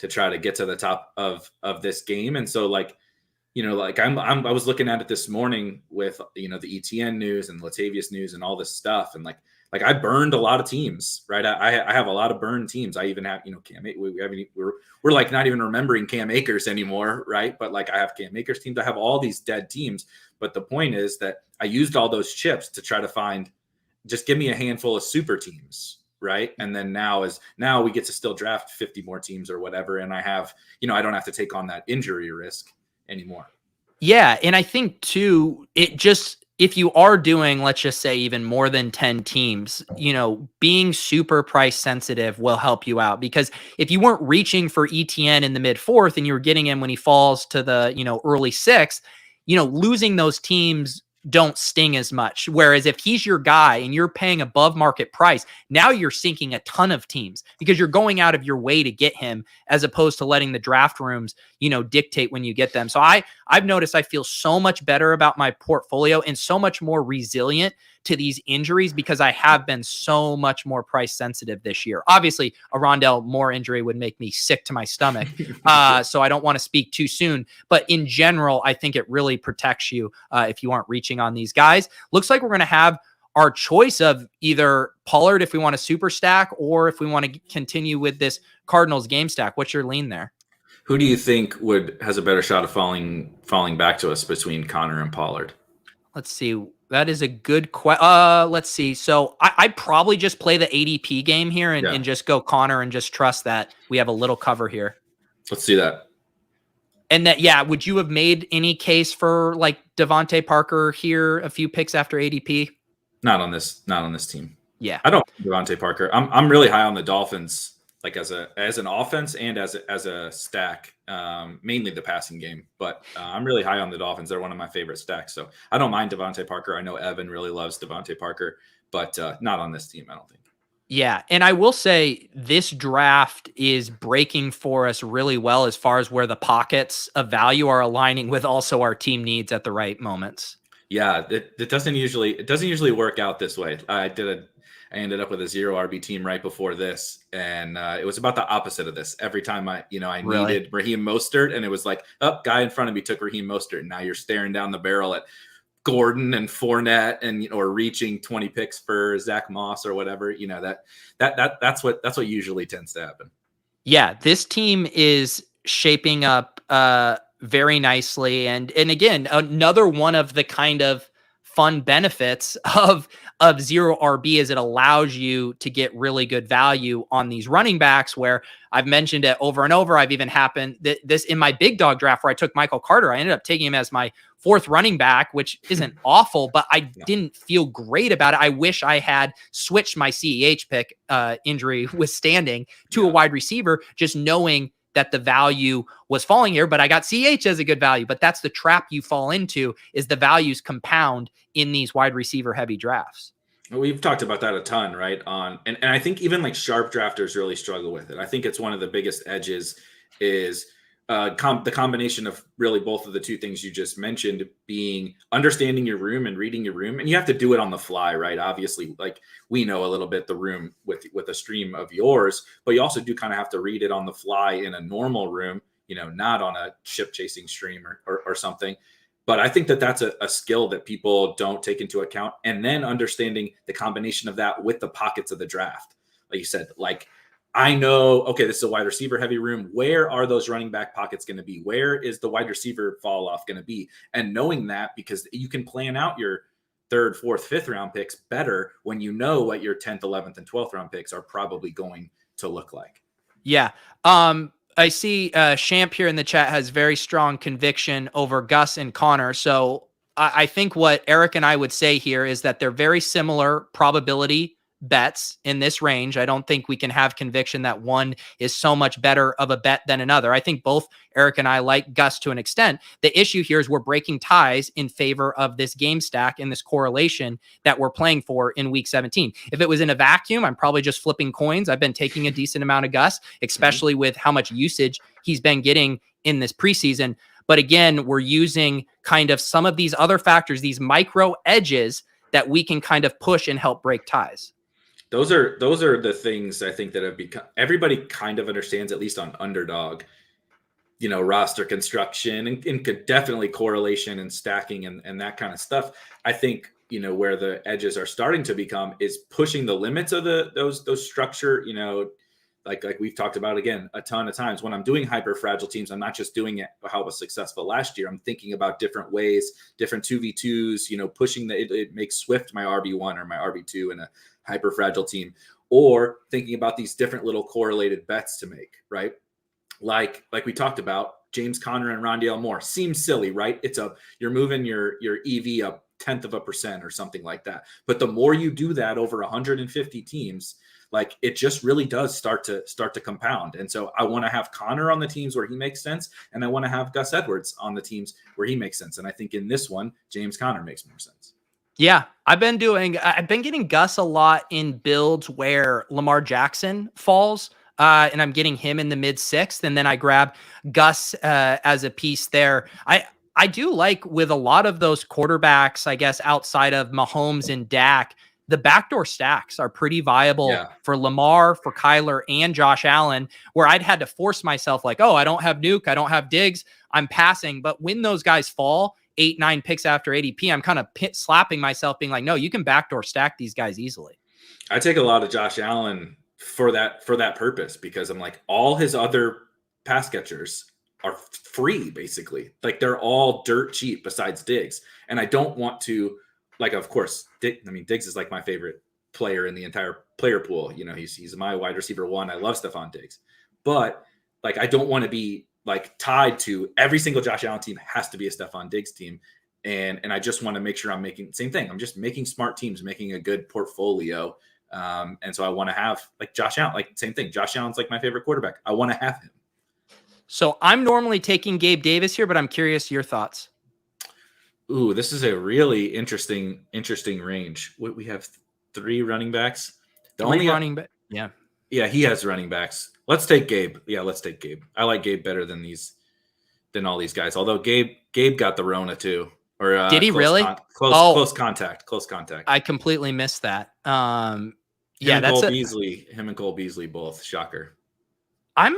try to get to the top of this game. And so like, I was looking at it this morning with, the ETN news and Latavius news and all this stuff. And like I burned a lot of teams, right? I have a lot of burned teams. I even have, Cam, we're like not even remembering Cam Akers anymore. Right. But like I have Cam Akers teams. I have all these dead teams. But the point is that I used all those chips to try to just give me a handful of super teams. Right. And then now we get to still draft 50 more teams or whatever. And I have, I don't have to take on that injury risk anymore. Yeah. And I think too, if you are doing, let's just say even more than 10 teams, being super price sensitive will help you out, because if you weren't reaching for ETN in the mid 4th and you were getting him when he falls to the, early 6th, losing those teams don't sting as much. Whereas if he's your guy and you're paying above market price, now you're sinking a ton of teams because you're going out of your way to get him, as opposed to letting the draft rooms, dictate when you get them. So I've noticed I feel so much better about my portfolio and so much more resilient to these injuries because I have been so much more price sensitive this year. Obviously, a Rondell Moore injury would make me sick to my stomach. So I don't want to speak too soon. But in general, I think it really protects you if you aren't reaching on these guys. Looks like we're going to have our choice of either Pollard if we want a super stack, or if we want to continue with this Cardinals game stack. What's your lean there? Who do you think has a better shot of falling back to us between Connor and Pollard? Let's see. That is a good question. Let's see. So I'd probably just play the ADP game here and just go Connor and just trust that we have a little cover here. Let's see that. And would you have made any case for like Devontae Parker here a few picks after ADP? Not on this team. Yeah. I don't Devontae Parker. I'm really high on the Dolphins, like as an offense and as a stack, mainly the passing game. But I'm really high on the Dolphins. They're one of my favorite stacks. So I don't mind Devontae Parker. I know Evan really loves Devontae Parker, but not on this team, I don't think. Yeah. And I will say this draft is breaking for us really well as far as where the pockets of value are aligning with also our team needs at the right moments. Yeah, it doesn't usually work out this way. I ended up with a 0 RB team right before this, and it was about the opposite of this. Every time I needed Raheem Mostert, and it was like, guy in front of me took Raheem Mostert, and now you're staring down the barrel at Gordon and Fournette, and or reaching 20 picks for Zach Moss or whatever. That's what usually tends to happen. Yeah, this team is shaping up very nicely, and again, another one of the kind of fun benefits of 0 RB is it allows you to get really good value on these running backs, where I've mentioned it over and over. I've even happened this in my big dog draft where I took Michael Carter. I ended up taking him as my 4th running back, which isn't awful, but I didn't feel great about it. I wish I had switched my CEH pick, injury withstanding, to a wide receiver, just knowing that the value was falling here, but I got CH as a good value. But that's the trap you fall into, is the values compound in these wide receiver heavy drafts. We've talked about that a ton, right? And I think even like sharp drafters really struggle with it. I think it's one of the biggest edges is the combination of really both of the two things you just mentioned, being understanding your room and reading your room. And you have to do it on the fly, right? Obviously, like we know a little bit the room with a stream of yours, but you also do kind of have to read it on the fly in a normal room, not on a ship chasing stream or something. But I think that that's a skill that people don't take into account. And then understanding the combination of that with the pockets of the draft. Like you said, like, I know, okay, this is a wide receiver heavy room. Where are those running back pockets going to be? Where is the wide receiver fall off going to be? And knowing that, because you can plan out your 3rd, 4th, 5th round picks better when you know what your 10th, 11th, and 12th round picks are probably going to look like. Yeah. I see Champ here in the chat has very strong conviction over Gus and Connor. So I think what Eric and I would say here is that they're very similar probability bets in this range. I don't think we can have conviction that one is so much better of a bet than another. I think both Eric and I like Gus to an extent. The issue here is we're breaking ties in favor of this game stack and this correlation that we're playing for in week 17. If it was in a vacuum, I'm probably just flipping coins. I've been taking a decent amount of Gus, especially with how much usage he's been getting in this preseason. But again, we're using kind of some of these other factors, these micro edges that we can kind of push and help break ties. Those are the things I think that have become, everybody kind of understands, at least on Underdog, roster construction and could definitely correlation and stacking and that kind of stuff. I think, where the edges are starting to become is pushing the limits of those structure, like we've talked about again a ton of times. When I'm doing hyper fragile teams, I'm not just doing it how it was successful last year. I'm thinking about different ways, different 2v2s, pushing it makes Swift my RB1 or my RB2 in a hyper fragile team, or thinking about these different little correlated bets to make, right? Like we talked about, James Conner and Rondale Moore seems silly, right? You're moving your EV up 0.1% or something like that. But the more you do that over 150 teams, like it just really does start to compound. And so I want to have Connor on the teams where he makes sense, and I want to have Gus Edwards on the teams where he makes sense. And I think in this one, James Conner makes more sense. Yeah, I've been getting Gus a lot in builds where Lamar Jackson falls, and I'm getting him in the mid 6th, and then I grab Gus as a piece there. I do like with a lot of those quarterbacks, I guess, outside of Mahomes and Dak, the backdoor stacks are pretty viable for Lamar, for Kyler, and Josh Allen, where I'd had to force myself like, oh, I don't have Nuke, I don't have Diggs, I'm passing. But when those guys fall 8, 9 picks after ADP, I'm kind of slapping myself being like, no, you can backdoor stack these guys easily. I take a lot of Josh Allen for that purpose, because I'm like, all his other pass catchers are free, basically. Like they're all dirt cheap besides Diggs. And I don't want to, like, of course, Diggs is like my favorite player in the entire player pool. He's my wide receiver 1. I love Stephon Diggs. But like, I don't want to be like tied to every single Josh Allen team has to be a Stephon Diggs team. And I just want to make sure I'm making the same thing. I'm just making smart teams, making a good portfolio. And so I want to have like Josh Allen, like same thing. Josh Allen's like my favorite quarterback. I want to have him. So I'm normally taking Gabe Davis here, but I'm curious your thoughts. Ooh, this is a really interesting range. We have 3 running backs. The only running back. Yeah, he has running backs. Let's take Gabe. Yeah, let's take Gabe. I like Gabe better than all these guys. Although Gabe got the Rona too. Or did he really? Close contact. I completely missed that. Him and Cole Beasley both. Shocker. I'm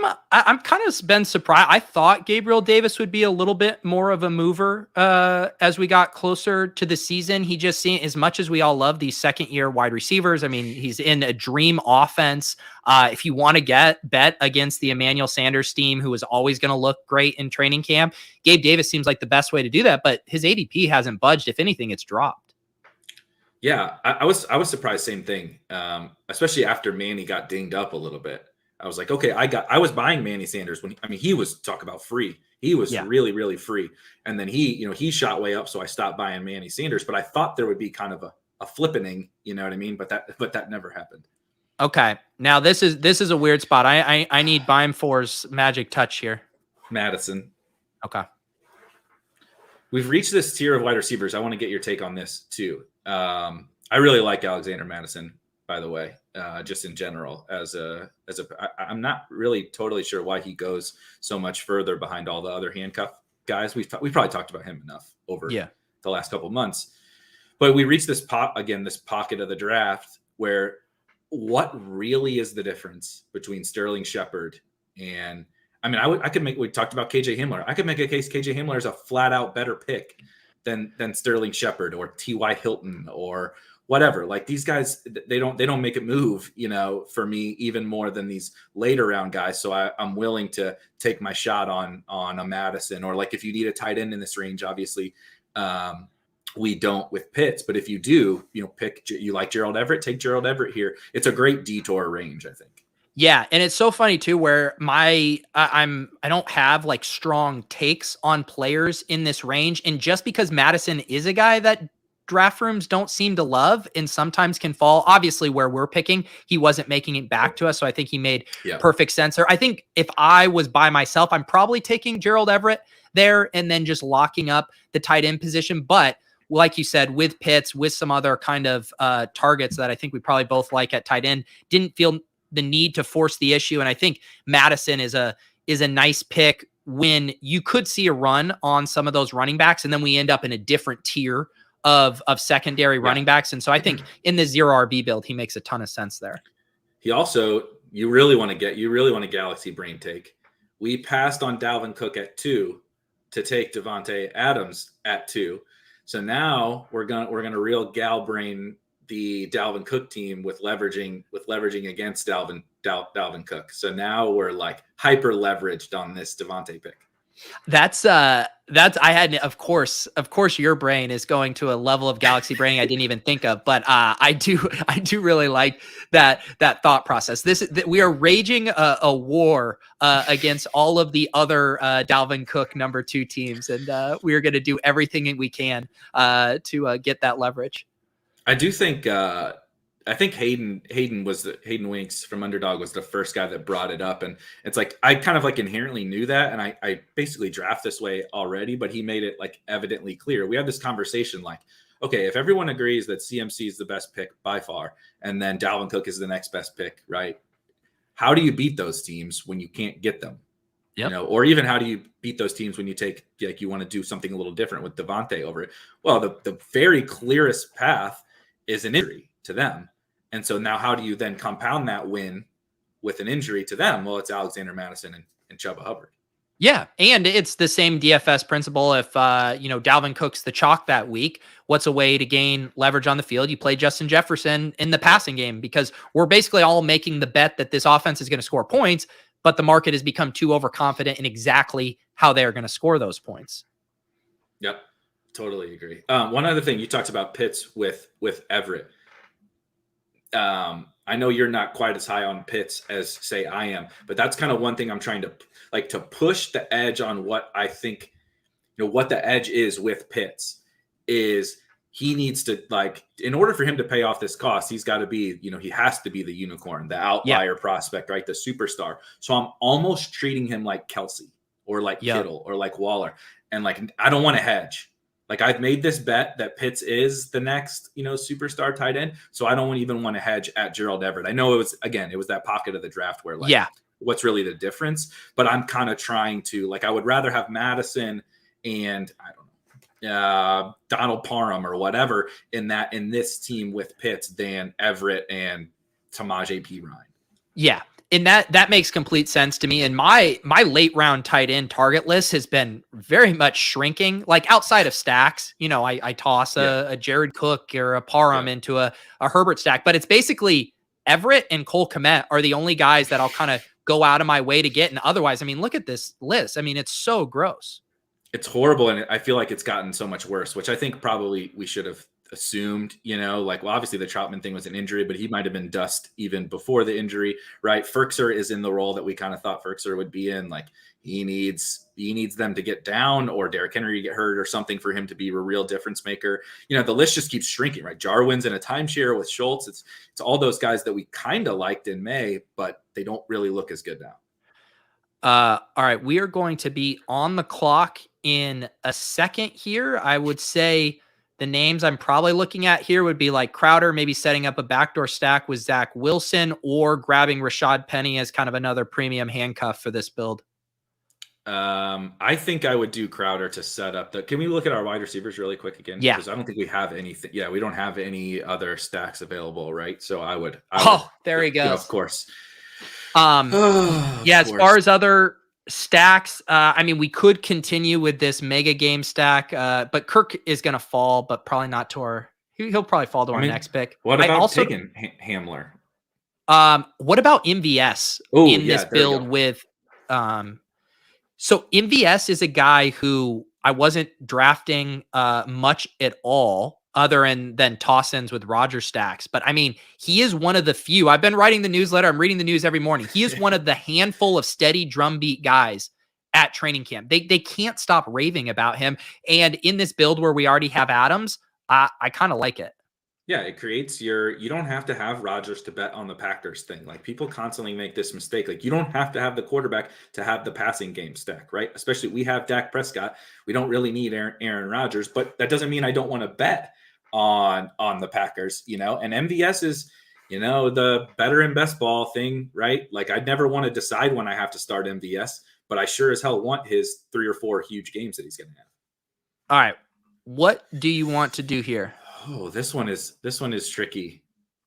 kind of been surprised. I thought Gabriel Davis would be a little bit more of a mover as we got closer to the season. He just seemed, as much as we all love these second-year wide receivers, I mean, he's in a dream offense. If you want to bet against the Emmanuel Sanders team, who is always going to look great in training camp, Gabe Davis seems like the best way to do that. But his ADP hasn't budged. If anything, it's dropped. Yeah, I was surprised. Same thing, especially after Manny got dinged up a little bit. I was like, okay, I was buying Manny Sanders when he was talk about free. He was really, really free. And then he shot way up. So I stopped buying Manny Sanders, but I thought there would be kind of a flippening, you know what I mean? But that never happened. Okay. Now this is a weird spot. I need Beimfohr's magic touch here. Madison. Okay. We've reached this tier of wide receivers. I want to get your take on this too. I really like Alexander Madison, by the way, just in general. I'm not really totally sure why he goes so much further behind all the other handcuff guys. We've probably talked about him enough over the last couple of months. But we reached this pocket of the draft where what really is the difference between Sterling Shepard and we talked about KJ Himmler. I could make a case KJ Himmler is a flat out better pick than Sterling Shepard or T.Y. Hilton or whatever. Like these guys, they don't make it move, for me even more than these later round guys. So I'm willing to take my shot on a Madison, or like if you need a tight end in this range, obviously we don't with Pitts, but if you do, you like Gerald Everett, take Gerald Everett here. It's a great detour range, I think. Yeah, and it's so funny too, where I don't have like strong takes on players in this range, and just because Madison is a guy that draft rooms don't seem to love and sometimes can fall, obviously where we're picking, he wasn't making it back to us, so I think he made perfect sense there. I think if I was by myself, I'm probably taking Gerald Everett there and then just locking up the tight end position, but like you said, with Pitts, with some other kind of targets that I think we probably both like at tight end, didn't feel the need to force the issue. And I think Madison is a nice pick when you could see a run on some of those running backs, and then we end up in a different tier of secondary running backs. And so I think in the 0 RB build, he makes a ton of sense there. He also, you really want a galaxy brain take. We passed on Dalvin Cook at 2 to take Devontae Adams at 2. So now we're gonna real gal brain the Dalvin Cook team with leveraging against Dalvin Cook. So now we're like hyper leveraged on this Devontae pick. That's I had, of course your brain is going to a level of galaxy braining I didn't even think of, but I do really like that thought process. We are raging a war against all of the other Dalvin Cook number 2 teams, and we are going to do everything we can to get that leverage. I do think I think Hayden Winks from Underdog was the first guy that brought it up, and it's like I kind of like inherently knew that, and I basically draft this way already, but he made it like evidently clear. We had this conversation like, okay, if everyone agrees that CMC is the best pick by far, and then Dalvin Cook is the next best pick, right? How do you beat those teams when you can't get them? Yep. Or even how do you beat those teams when you take, like, you want to do something a little different with Devontae over it? Well, the very clearest path is an injury to them. And so now how do you then compound that win with an injury to them? Well, it's Alexander Madison and Chuba Hubbard. Yeah, and it's the same DFS principle. If Dalvin Cook's the chalk that week, what's a way to gain leverage on the field? You play Justin Jefferson in the passing game, because we're basically all making the bet that this offense is going to score points, but the market has become too overconfident in exactly how they are going to score those points. Yep, totally agree. One other thing, you talked about Pitts with Everett. I know you're not quite as high on Pitts as, say, I am, but that's kind of one thing I'm trying to to push the edge on what I think, what the edge is with Pitts is he needs to, in order for him to pay off this cost, he's got to be, he has to be the unicorn, the outlier prospect, right? The superstar. So I'm almost treating him like Kelsey or like Kittle or like Waller. And I don't want to hedge. I've made this bet that Pitts is the next, superstar tight end. So I don't even want to hedge at Gerald Everett. I know it was that pocket of the draft where what's really the difference, but I'm kind of trying to, I would rather have Madison and Donald Parham or whatever in this team with Pitts than Everett and Samaje P. Ryan. Yeah. And that makes complete sense to me. And my late round tight end target list has been very much shrinking. Outside of stacks, I toss a Jared Cook or a Parham into a Herbert stack, but it's basically Everett and Cole Kmet are the only guys that I'll kind of go out of my way to get. And otherwise, look at this list. It's so gross. It's horrible. And I feel like it's gotten so much worse, which I think probably we should have assumed, obviously the Troutman thing was an injury, but he might've been dust even before the injury, right? Ferkser is in the role that we kind of thought Ferkser would be in. He needs them to get down, or Derrick Henry to get hurt or something for him to be a real difference maker. The list just keeps shrinking, right? Jarwin's in a timeshare with Schultz. It's all those guys that we kind of liked in May, but they don't really look as good now. All right, we are going to be on the clock in a second here. I would say the names I'm probably looking at here would be like Crowder, maybe setting up a backdoor stack with Zach Wilson, or grabbing Rashad Penny as kind of another premium handcuff for this build. I think I would do Crowder to set up can we look at our wide receivers really quick again? Yeah. Because I don't think we have anything. Yeah, we don't have any other stacks available, right? So I would. There he goes. Of course. As far as other stacks, we could continue with this mega game stack, but Kirk is going to fall, but probably not to our. He'll probably fall to our next pick. What about taking Hamler? What about MVS in this build with? So MVS is a guy who I wasn't drafting much at all, other than toss-ins with Roger stacks. But he is one of the few. I've been writing the newsletter. I'm reading the news every morning. He is one of the handful of steady drumbeat guys at training camp. They can't stop raving about him. And in this build where we already have Adams, I kind of like it. Yeah, it creates you don't have to have Rodgers to bet on the Packers thing. Like, people constantly make this mistake. Like, you don't have to have the quarterback to have the passing game stack, right? Especially we have Dak Prescott. We don't really need Aaron Rodgers, but that doesn't mean I don't want to bet on the Packers, and MVS is, the better and best ball thing, right? Like, I'd never want to decide when I have to start MVS, but I sure as hell want his 3 or 4 huge games that he's going to have. All right. What do you want to do here? Oh, this one is tricky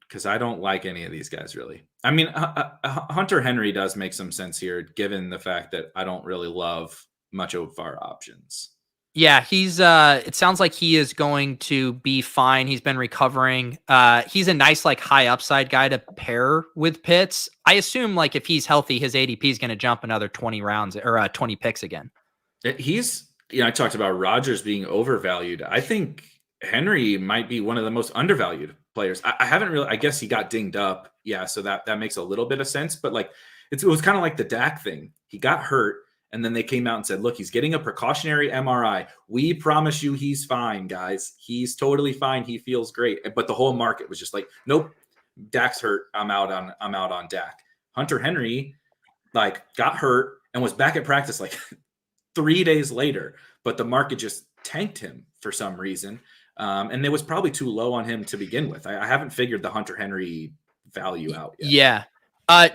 because I don't like any of these guys really. Hunter Henry does make some sense here, given the fact that I don't really love much of our options. Yeah, he's it sounds like he is going to be fine. He's been recovering. He's a nice, high upside guy to pair with Pitts. I assume if he's healthy, his ADP is going to jump another 20 rounds or 20 picks again. I talked about Rodgers being overvalued. I think Henry might be one of the most undervalued players. I haven't really, I guess he got dinged up. Yeah. So that makes a little bit of sense, but it was kind of like the Dak thing. He got hurt and then they came out and said, look, he's getting a precautionary MRI. We promise you he's fine, guys. He's totally fine. He feels great. But the whole market was just like, nope, Dak's hurt. I'm out on Dak. Hunter Henry got hurt and was back at practice 3 days later, but the market just tanked him for some reason. And it was probably too low on him to begin with. I haven't figured the Hunter Henry value out yet. Yeah.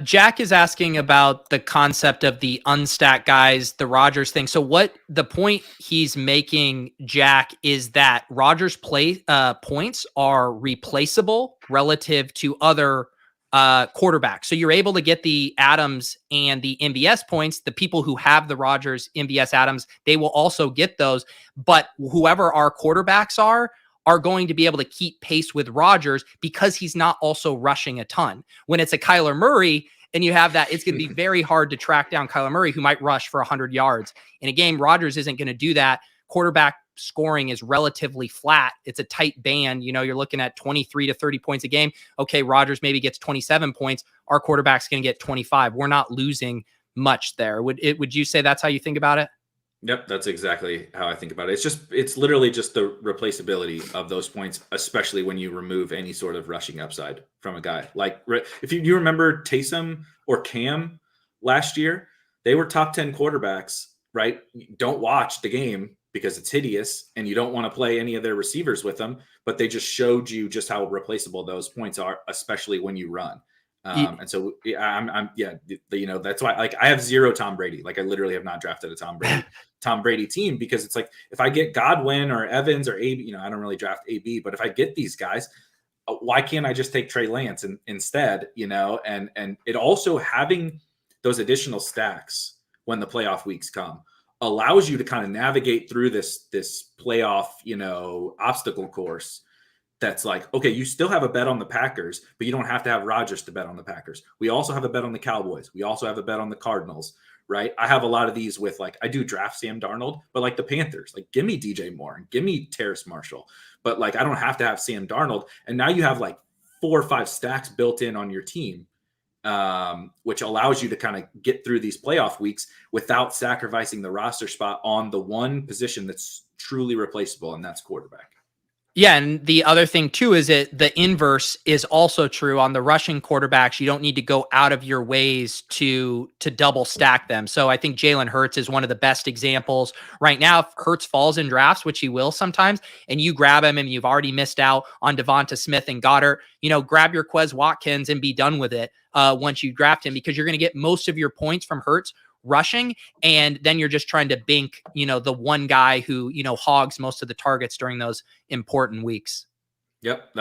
Jack is asking about the concept of the unstacked guys, the Rodgers thing. So what the point he's making, Jack, is that Rodgers points are replaceable relative to other quarterbacks. So you're able to get the Adams and the MVS points. The people who have the Rodgers, MVS, Adams, they will also get those. But whoever our quarterbacks are going to be able to keep pace with Rodgers because he's not also rushing a ton. When it's a Kyler Murray and you have that, it's going to be very hard to track down Kyler Murray, who might rush for 100 yards. In a game, Rodgers isn't going to do that. Quarterback scoring is relatively flat. It's a tight band. You're looking at 23 to 30 points a game. Okay, Rodgers maybe gets 27 points. Our quarterback's going to get 25. We're not losing much there. Would you say that's how you think about it? Yep, that's exactly how I think about it. It's literally just the replaceability of those points, especially when you remove any sort of rushing upside from a guy. If you remember Taysom or Cam last year, they were top 10 quarterbacks, right? Don't watch the game because it's hideous and you don't want to play any of their receivers with them, but they just showed you just how replaceable those points are, especially when you run. And so that's why I have 0 Tom Brady. I literally have not drafted a Tom Brady team because it's if I get Godwin or Evans or AB, I don't really draft AB, but if I get these guys, why can't I just take Trey Lance instead, and it also having those additional stacks when the playoff weeks come allows you to kind of navigate through this playoff, obstacle course. That's okay, you still have a bet on the Packers, but you don't have to have Rodgers to bet on the Packers. We also have a bet on the Cowboys. We also have a bet on the Cardinals, right? I have a lot of these with I do draft Sam Darnold, but the Panthers, give me DJ Moore and give me Terrace Marshall. But I don't have to have Sam Darnold. And now you have 4 or 5 stacks built in on your team which allows you to kind of get through these playoff weeks without sacrificing the roster spot on the one position that's truly replaceable, and that's quarterback. Yeah, and the other thing too is that the inverse is also true on the rushing quarterbacks. You don't need to go out of your ways to double stack them. So I think Jalen Hurts is one of the best examples right now. If Hurts falls in drafts, which he will sometimes, and you grab him and you've already missed out on Devonta Smith and Goddard, grab your Quez Watkins and be done with it once you draft him, because you're going to get most of your points from Hurts rushing, and then you're just trying to bank the one guy who hogs most of the targets during those important weeks. Yep,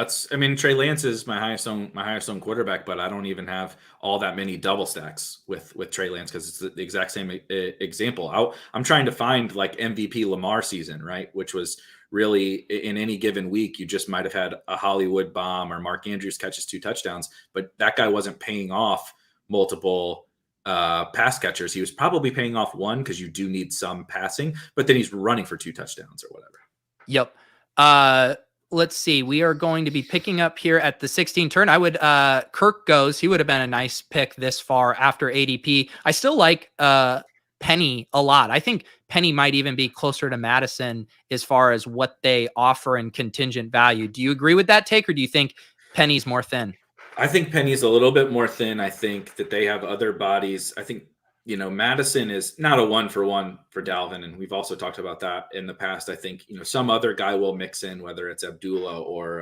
Trey Lance is my highest own quarterback, but I don't even have all that many double stacks with Trey Lance because it's the exact same example. I'm trying to find like MVP Lamar season, right? Which was really in any given week, you just might have had a Hollywood bomb or Mark Andrews catches 2 touchdowns, but that guy wasn't paying off multiple pass catchers. He was probably paying off one because you do need some passing, but then he's running for 2 touchdowns or whatever. Yep. Let's see. We are going to be picking up here at the 16 turn. I would Kirk goes. He would have been a nice pick this far after ADP. I still like Penny a lot. I think Penny might even be closer to Madison as far as what they offer in contingent value. Do you agree with that take, or do you think Penny's more thin? I think Penny's a little bit more thin. I think that they have other bodies. I think, Madison is not a 1-for-1 for Dalvin. And we've also talked about that in the past. I think, some other guy will mix in, whether it's Abdullah or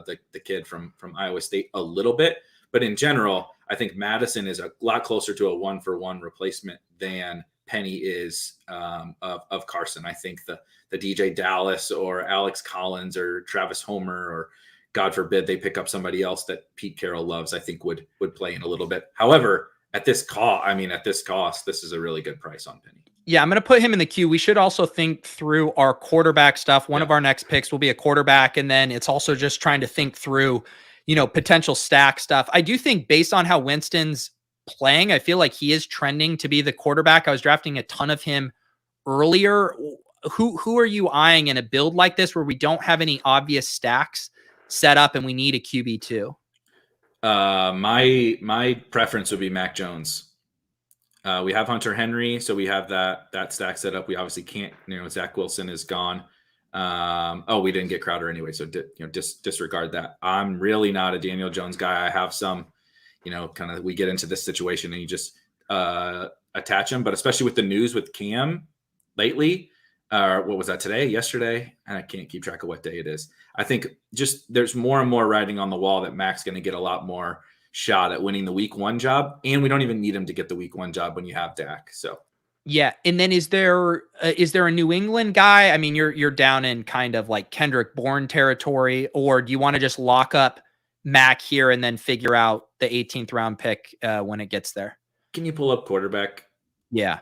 the kid from Iowa State a little bit. But in general, I think Madison is a lot closer to a 1-for-1 replacement than Penny is of Carson. I think the DJ Dallas or Alex Collins or Travis Homer, or God forbid they pick up somebody else that Pete Carroll loves, I think would play in a little bit. However, at this cost, this is a really good price on Penny. Yeah, I'm going to put him in the queue. We should also think through our quarterback stuff. One of our next picks will be a quarterback, and then it's also just trying to think through, potential stack stuff. I do think based on how Winston's playing, I feel like he is trending to be the quarterback. I was drafting a ton of him earlier. Who are you eyeing in a build like this where we don't have any obvious stacks set up and we need a QB2? My preference would be Mac Jones. We have Hunter Henry, so we have that stack set up. We obviously can't, Zach Wilson is gone. We didn't get Crowder anyway, so disregard that. I'm really not a Daniel Jones guy. I have some, kind of, we get into this situation and you just attach him, but especially with the news with Cam lately, what was that today, yesterday? And I can't keep track of what day it is. I think just there's more and more writing on the wall that Mac's going to get a lot more shot at winning the week 1 job. And we don't even need him to get the week 1 job when you have Dak. So, yeah. And then is there a New England guy? I mean, you're down in kind of like Kendrick Bourne territory, or do you want to just lock up Mac here and then figure out the 18th round pick when it gets there? Can you pull up quarterback? Yeah.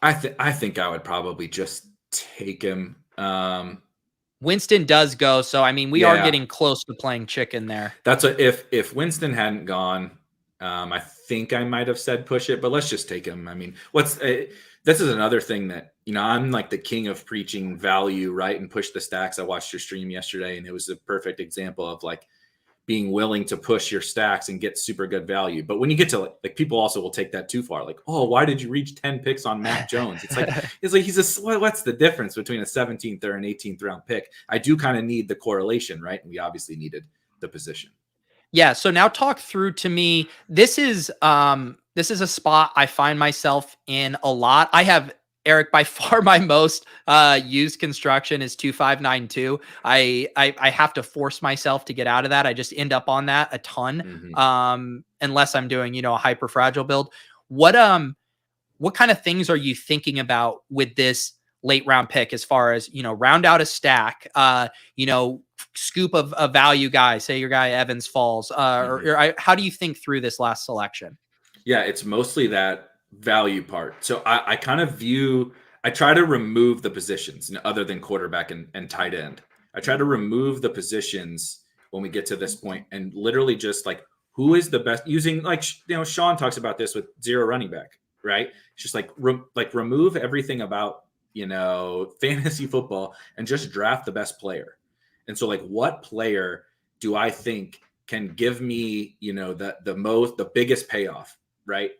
I think I would probably just take him. Winston does go, so I mean, we are getting close to playing chicken there. That's if Winston hadn't gone, I think I might have said push it, but let's just take him. I mean, this is another thing that I'm like the king of preaching value, right? And push the stacks. I watched your stream yesterday, and it was a perfect example of like being willing to push your stacks and get super good value. But when you get to like people also will take that too far. Like, oh, why did you reach 10 picks on Mac Jones? It's like what's the difference between a 17th or an 18th round pick? I do kind of need the correlation, right? And we obviously needed the position. Yeah. So now talk through to me. This is a spot I find myself in a lot. I have, Eric, by far my most used construction is 2592. I have to force myself to get out of that. I just end up on that a ton, unless I'm doing a hyper fragile build. What kind of things are you thinking about with this late round pick as far as round out a stack? Scoop of a value guy. Say your guy Evans falls. Or how do you think through this last selection? Yeah, it's mostly that value part. So I kind of I try to remove the positions other than quarterback and tight end. I try to remove the positions when we get to this point and literally just like, who is the best using, like, Sean talks about this with 0 running back, right? It's just like, remove everything about, fantasy football and just draft the best player. And so like, what player do I think can give me, the biggest payoff, right?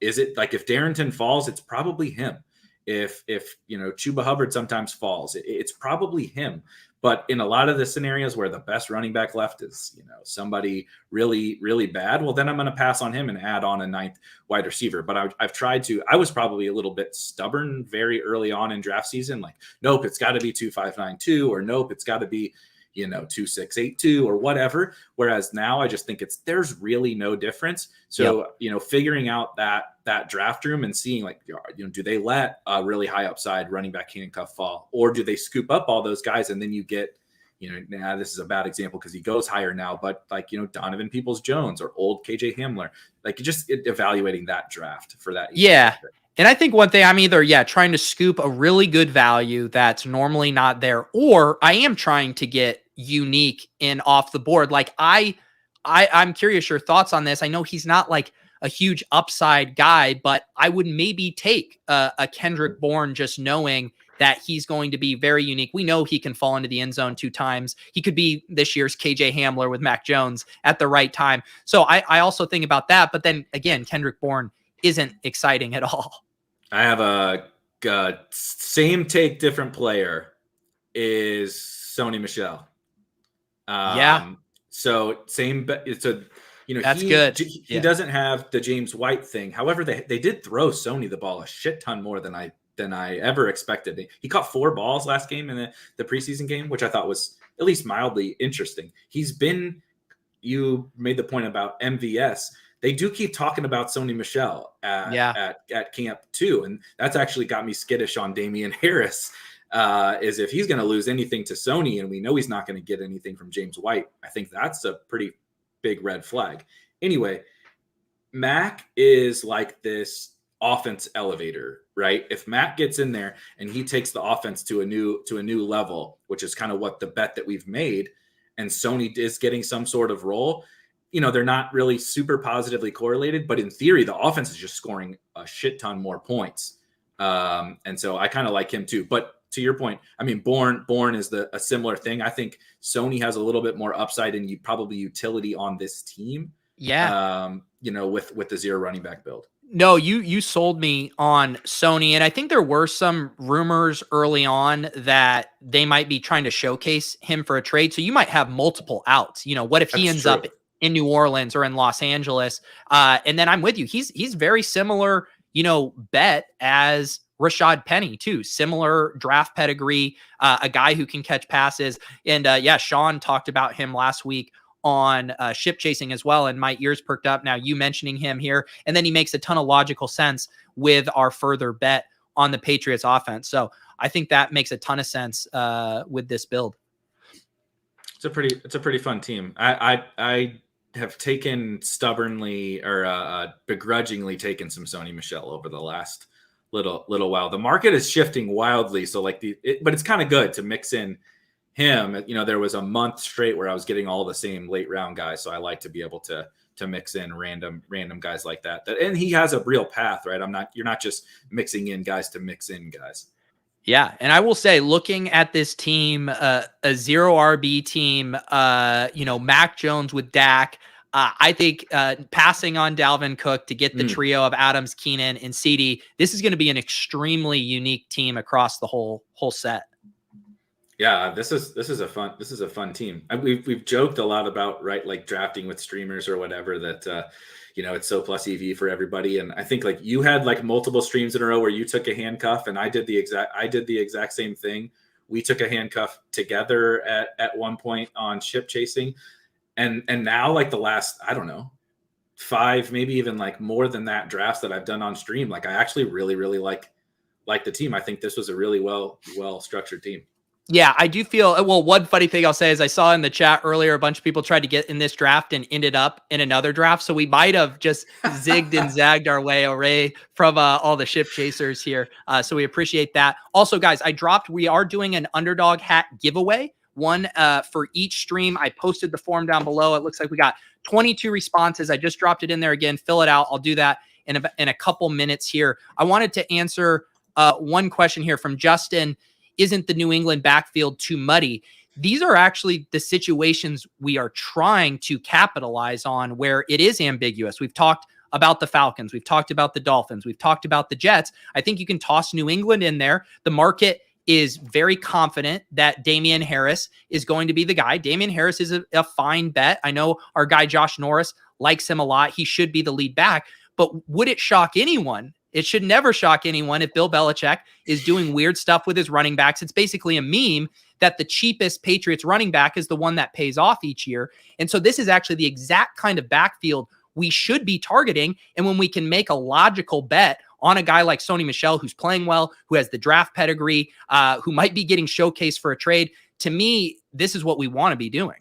Is it like if Darrington falls, it's probably him. If Chuba Hubbard sometimes falls, it's probably him. But in a lot of the scenarios where the best running back left is, somebody really, really bad, well, then I'm going to pass on him and add on a ninth wide receiver. But I've tried to, I was probably a little bit stubborn very early on in draft season. Like, nope, it's got to be 2.592, or nope, it's got to be, 2.682 or whatever. Whereas now I just think there's really no difference. So, figuring out that draft room and seeing like, do they let a really high upside running back handcuff fall, or do they scoop up all those guys and then you get, this is a bad example because he goes higher now, but like, Donovan Peoples-Jones or old KJ Hamler, like just evaluating that draft for that. Yeah. And I think one thing I'm either, trying to scoop a really good value that's normally not there, or I am trying to get unique in off the board. Like I'm curious your thoughts on this. I know he's not like a huge upside guy, but I would maybe take a Kendrick Bourne just knowing that he's going to be very unique. We know he can fall into the end zone 2 times. He could be this year's KJ Hamler with Mac Jones at the right time. So I also think about that. But then again, Kendrick Bourne isn't exciting at all. I have a same take, different player is Sony Michelle. So same, it's that's good. He doesn't have the James White thing. However, they did throw Sony the ball a shit ton more than I ever expected. He caught 4 balls last game in the preseason game, which I thought was at least mildly interesting. You made the point about MVS. They do keep talking about Sony Michelle at camp too. And that's actually got me skittish on Damian Harris, is if he's going to lose anything to Sony, and we know he's not going to get anything from James White. I think that's a pretty big red flag. Anyway, Mac is like this offense elevator, right? If Mac gets in there and he takes the offense to a new level, which is kind of what the bet that we've made, and Sony is getting some sort of role, they're not really super positively correlated, but in theory, the offense is just scoring a shit ton more points. And so I kind of like him too. But to your point, I mean, Bourne is a similar thing. I think Sony has a little bit more upside and probably utility on this team. Yeah. With the 0 running back build. No, you sold me on Sony, and I think there were some rumors early on that they might be trying to showcase him for a trade. So you might have multiple outs. What if he ends up in New Orleans or in Los Angeles? And then I'm with you. He's very similar, bet as Rashad Penny too. Similar draft pedigree, a guy who can catch passes. And Sean talked about him last week on ship chasing as well, and my ears perked up now you mentioning him here. And then he makes a ton of logical sense with our further bet on the Patriots offense. So I think that makes a ton of sense with this build. It's a pretty fun team. I have taken stubbornly or begrudgingly taken some Sony Michelle over the last little while. The market is shifting wildly, so but it's kind of good to mix in him. There was a month straight where I was getting all the same late round guys, so I like to be able to mix in random guys like that. And he has a real path, right? You're not just mixing in guys to mix in guys. Yeah, and I will say, looking at this team, a 0 RB team, Mac Jones with Dak, I think passing on Dalvin Cook to get the trio of Adams, Keenan, and CeeDee, this is going to be an extremely unique team across the whole set. Yeah, this is a fun team. We've joked a lot about, right, like drafting with streamers or whatever, that it's so plus EV for everybody. And I think like you had like multiple streams in a row where you took a handcuff, and I did the exact same thing. We took a handcuff together at one point on ship chasing, and now like the last, I don't know, 5, maybe even like more than that drafts that I've done on stream, like I actually really, really like the team. I think this was a really well structured team. Yeah, I do feel, well, one funny thing I'll say is I saw in the chat earlier, a bunch of people tried to get in this draft and ended up in another draft. So we might have just zigged and zagged our way away from all the ship chasers here. So we appreciate that. Also, guys, we are doing an Underdog Hat giveaway, one for each stream. I posted the form down below. It looks like we got 22 responses. I just dropped it in there again. Fill it out. I'll do that in a couple minutes here. I wanted to answer one question here from Justin. Isn't the New England backfield too muddy? these are actually the situations we are trying to capitalize on where it is ambiguous. We've talked about the Falcons. We've talked about the Dolphins. We've talked about the Jets. I think you can toss New England in there. The market is very confident that Damian Harris is going to be the guy. Damian Harris is a fine bet. I know our guy Josh Norris likes him a lot. He should be the lead back. But would it shock anyone? It should never shock anyone if Bill Belichick is doing weird stuff with his running backs. It's basically a meme that the cheapest Patriots running back is the one that pays off each year. And so this is actually the exact kind of backfield we should be targeting. And when we can make a logical bet on a guy like Sony Michelle, who's playing well, who has the draft pedigree, who might be getting showcased for a trade, to me, this is what we want to be doing.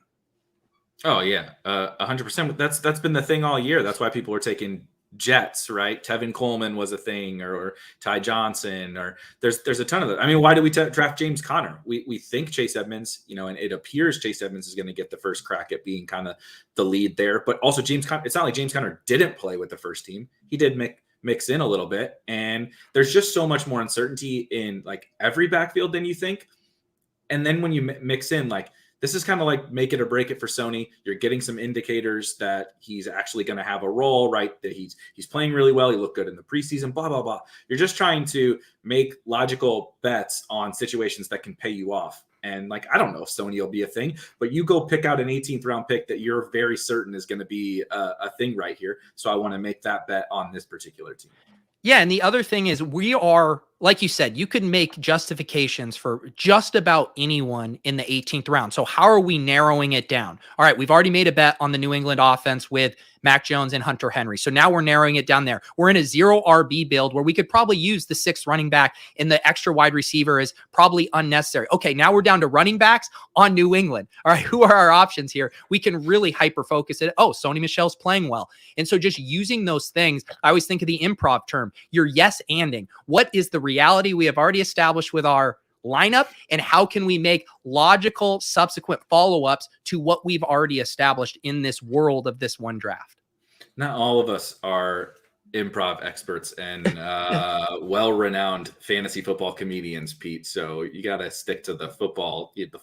Oh yeah, 100%. That's been the thing all year. That's why people were taking Jets, right? Tevin Coleman was a thing, or Ty Johnson, or there's a ton of them. I mean, why did we draft James Conner? We think Chase Edmonds, and it appears Chase Edmonds is going to get the first crack at being kind of the lead there. But also James Conner, it's not like James Conner didn't play with the first team. He did mix in a little bit, and there's just so much more uncertainty in like every backfield than you think. And then when you mix in, like, this is kind of like make it or break it for Sony. You're getting some indicators that he's actually going to have a role, right? That he's playing really well. He looked good in the preseason, blah, blah, blah. You're just trying to make logical bets on situations that can pay you off. And like, I don't know if Sony will be a thing, but you go pick out an 18th round pick that you're very certain is going to be a thing right here. So I want to make that bet on this particular team. Yeah. And the other thing is we are, like you said, you could make justifications for just about anyone in the 18th round. So how are we narrowing it down? All right, we've already made a bet on the New England offense with Mac Jones and Hunter Henry. So now we're narrowing it down there. We're in a 0 RB build where we could probably use the 6th running back, and the extra wide receiver is probably unnecessary. Okay, now we're down to running backs on New England. All right, who are our options here? We can really hyper-focus it. Oh, Sony Michelle's playing well. And so just using those things, I always think of the improv term. You're yes-anding. What is the reality we have already established with our lineup, and how can we make logical subsequent follow-ups to what we've already established in this world of this one draft? Not all of us are improv experts and well-renowned fantasy football comedians, Pete. So you got to stick to the football takes and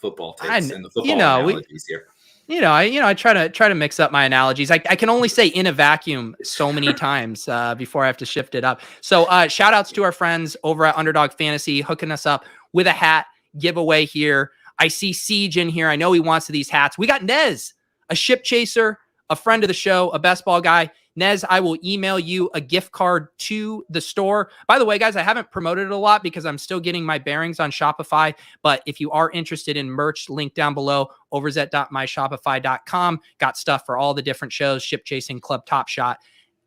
the football analogies here. I try to mix up my analogies. I can only say in a vacuum so many times before I have to shift it up. So shout outs to our friends over at Underdog Fantasy hooking us up with a hat giveaway here. I see Siege in here. I know he wants these hats. We got Nez, a ship chaser, a friend of the show, a best ball guy. Nez, I will email you a gift card to the store. By the way, guys, I haven't promoted it a lot because I'm still getting my bearings on Shopify. But if you are interested in merch, link down below, overzet.myshopify.com. Got stuff for all the different shows, Ship Chasing, Club Top Shot,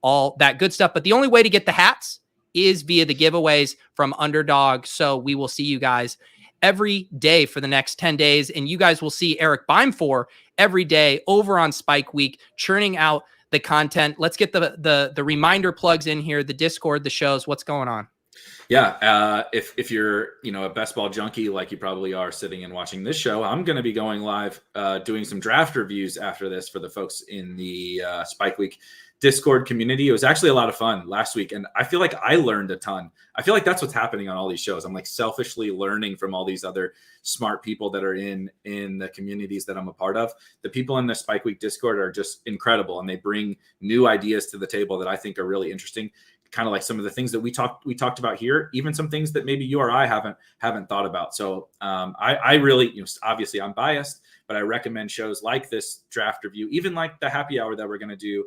all that good stuff. But the only way to get the hats is via the giveaways from Underdog. So we will see you guys every day for the next 10 days. And you guys will see Erik Beimfohr every day over on Spike Week, churning out the content. Let's get the reminder plugs in here, the Discord, the shows. What's going on? Yeah. If you're, a best ball junkie, like you probably are sitting and watching this show, I'm going to be going live, doing some draft reviews after this for the folks in the Spike Week Discord community. It was actually a lot of fun last week, and I feel like I learned a ton. I feel like that's what's happening on all these shows. I'm like selfishly learning from all these other smart people that are in the communities that I'm a part of. The people in the Spike Week Discord are just incredible, and they bring new ideas to the table that I think are really interesting. Kind of like some of the things that we talked about here, even some things that maybe you or I haven't thought about. So I really, obviously I'm biased, but I recommend shows like this draft review, even like the happy hour that we're going to do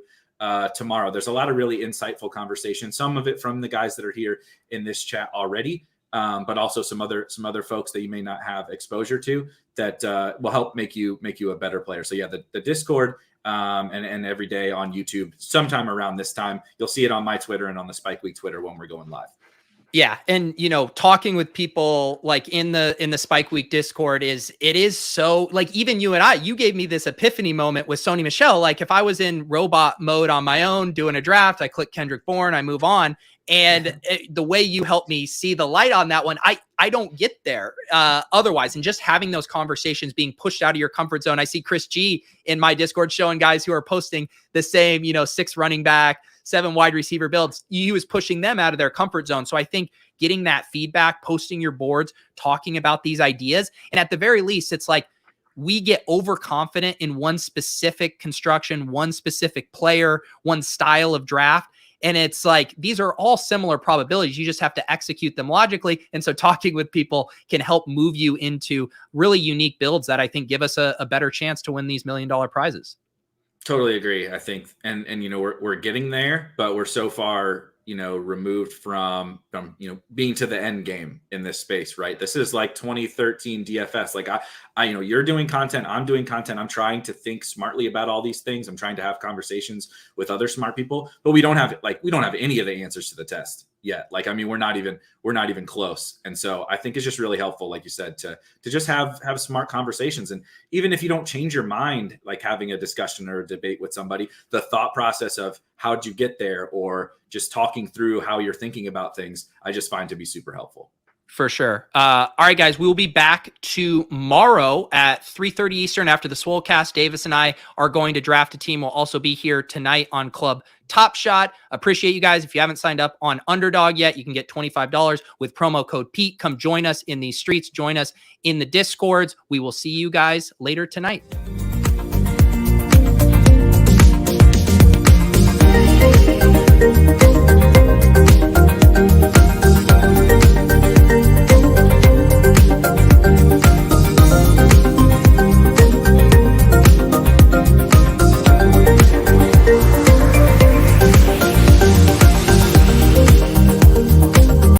tomorrow. There's a lot of really insightful conversation, some of it from the guys that are here in this chat already, but also some other folks that you may not have exposure to that will help make you a better player. So yeah, the Discord and every day on YouTube, sometime around this time, you'll see it on my Twitter and on the Spike Week Twitter when we're going live. Yeah. And, talking with people like in the Spike Week Discord it is so, like, even you gave me this epiphany moment with Sony Michelle. Like, if I was in robot mode on my own doing a draft, I click Kendrick Bourne, I move on. And the way you helped me see the light on that one, I don't get there otherwise. And just having those conversations, being pushed out of your comfort zone. I see Chris G in my Discord showing guys who are posting the same, 6 running back, 7 wide receiver builds. He was pushing them out of their comfort zone. So I think getting that feedback, posting your boards, talking about these ideas, and at the very least, it's like, we get overconfident in one specific construction, one specific player, one style of draft. And it's like, these are all similar probabilities. You just have to execute them logically. And so talking with people can help move you into really unique builds that I think give us a better chance to win these $1 million prizes. Totally agree. I think, and we're getting there, but we're so far, removed from being to the end game in this space, right? This is like 2013 DFS. Like I you're doing content, I'm doing content. I'm trying to think smartly about all these things. I'm trying to have conversations with other smart people, but we don't have any of the answers to the test yet. Like, I mean, we're not even close. And so I think it's just really helpful, like you said, to just have smart conversations. And even if you don't change your mind, like having a discussion or a debate with somebody, the thought process of how'd you get there, or just talking through how you're thinking about things, I just find to be super helpful. For sure. All right, guys, we will be back tomorrow at 3:30 Eastern after the Swolecast. Davis and I are going to draft a team. We'll also be here tonight on Club Top Shot. Appreciate you guys. If you haven't signed up on Underdog yet, you can get $25 with promo code Pete. Come join us in these streets. Join us in the Discords. We will see you guys later tonight.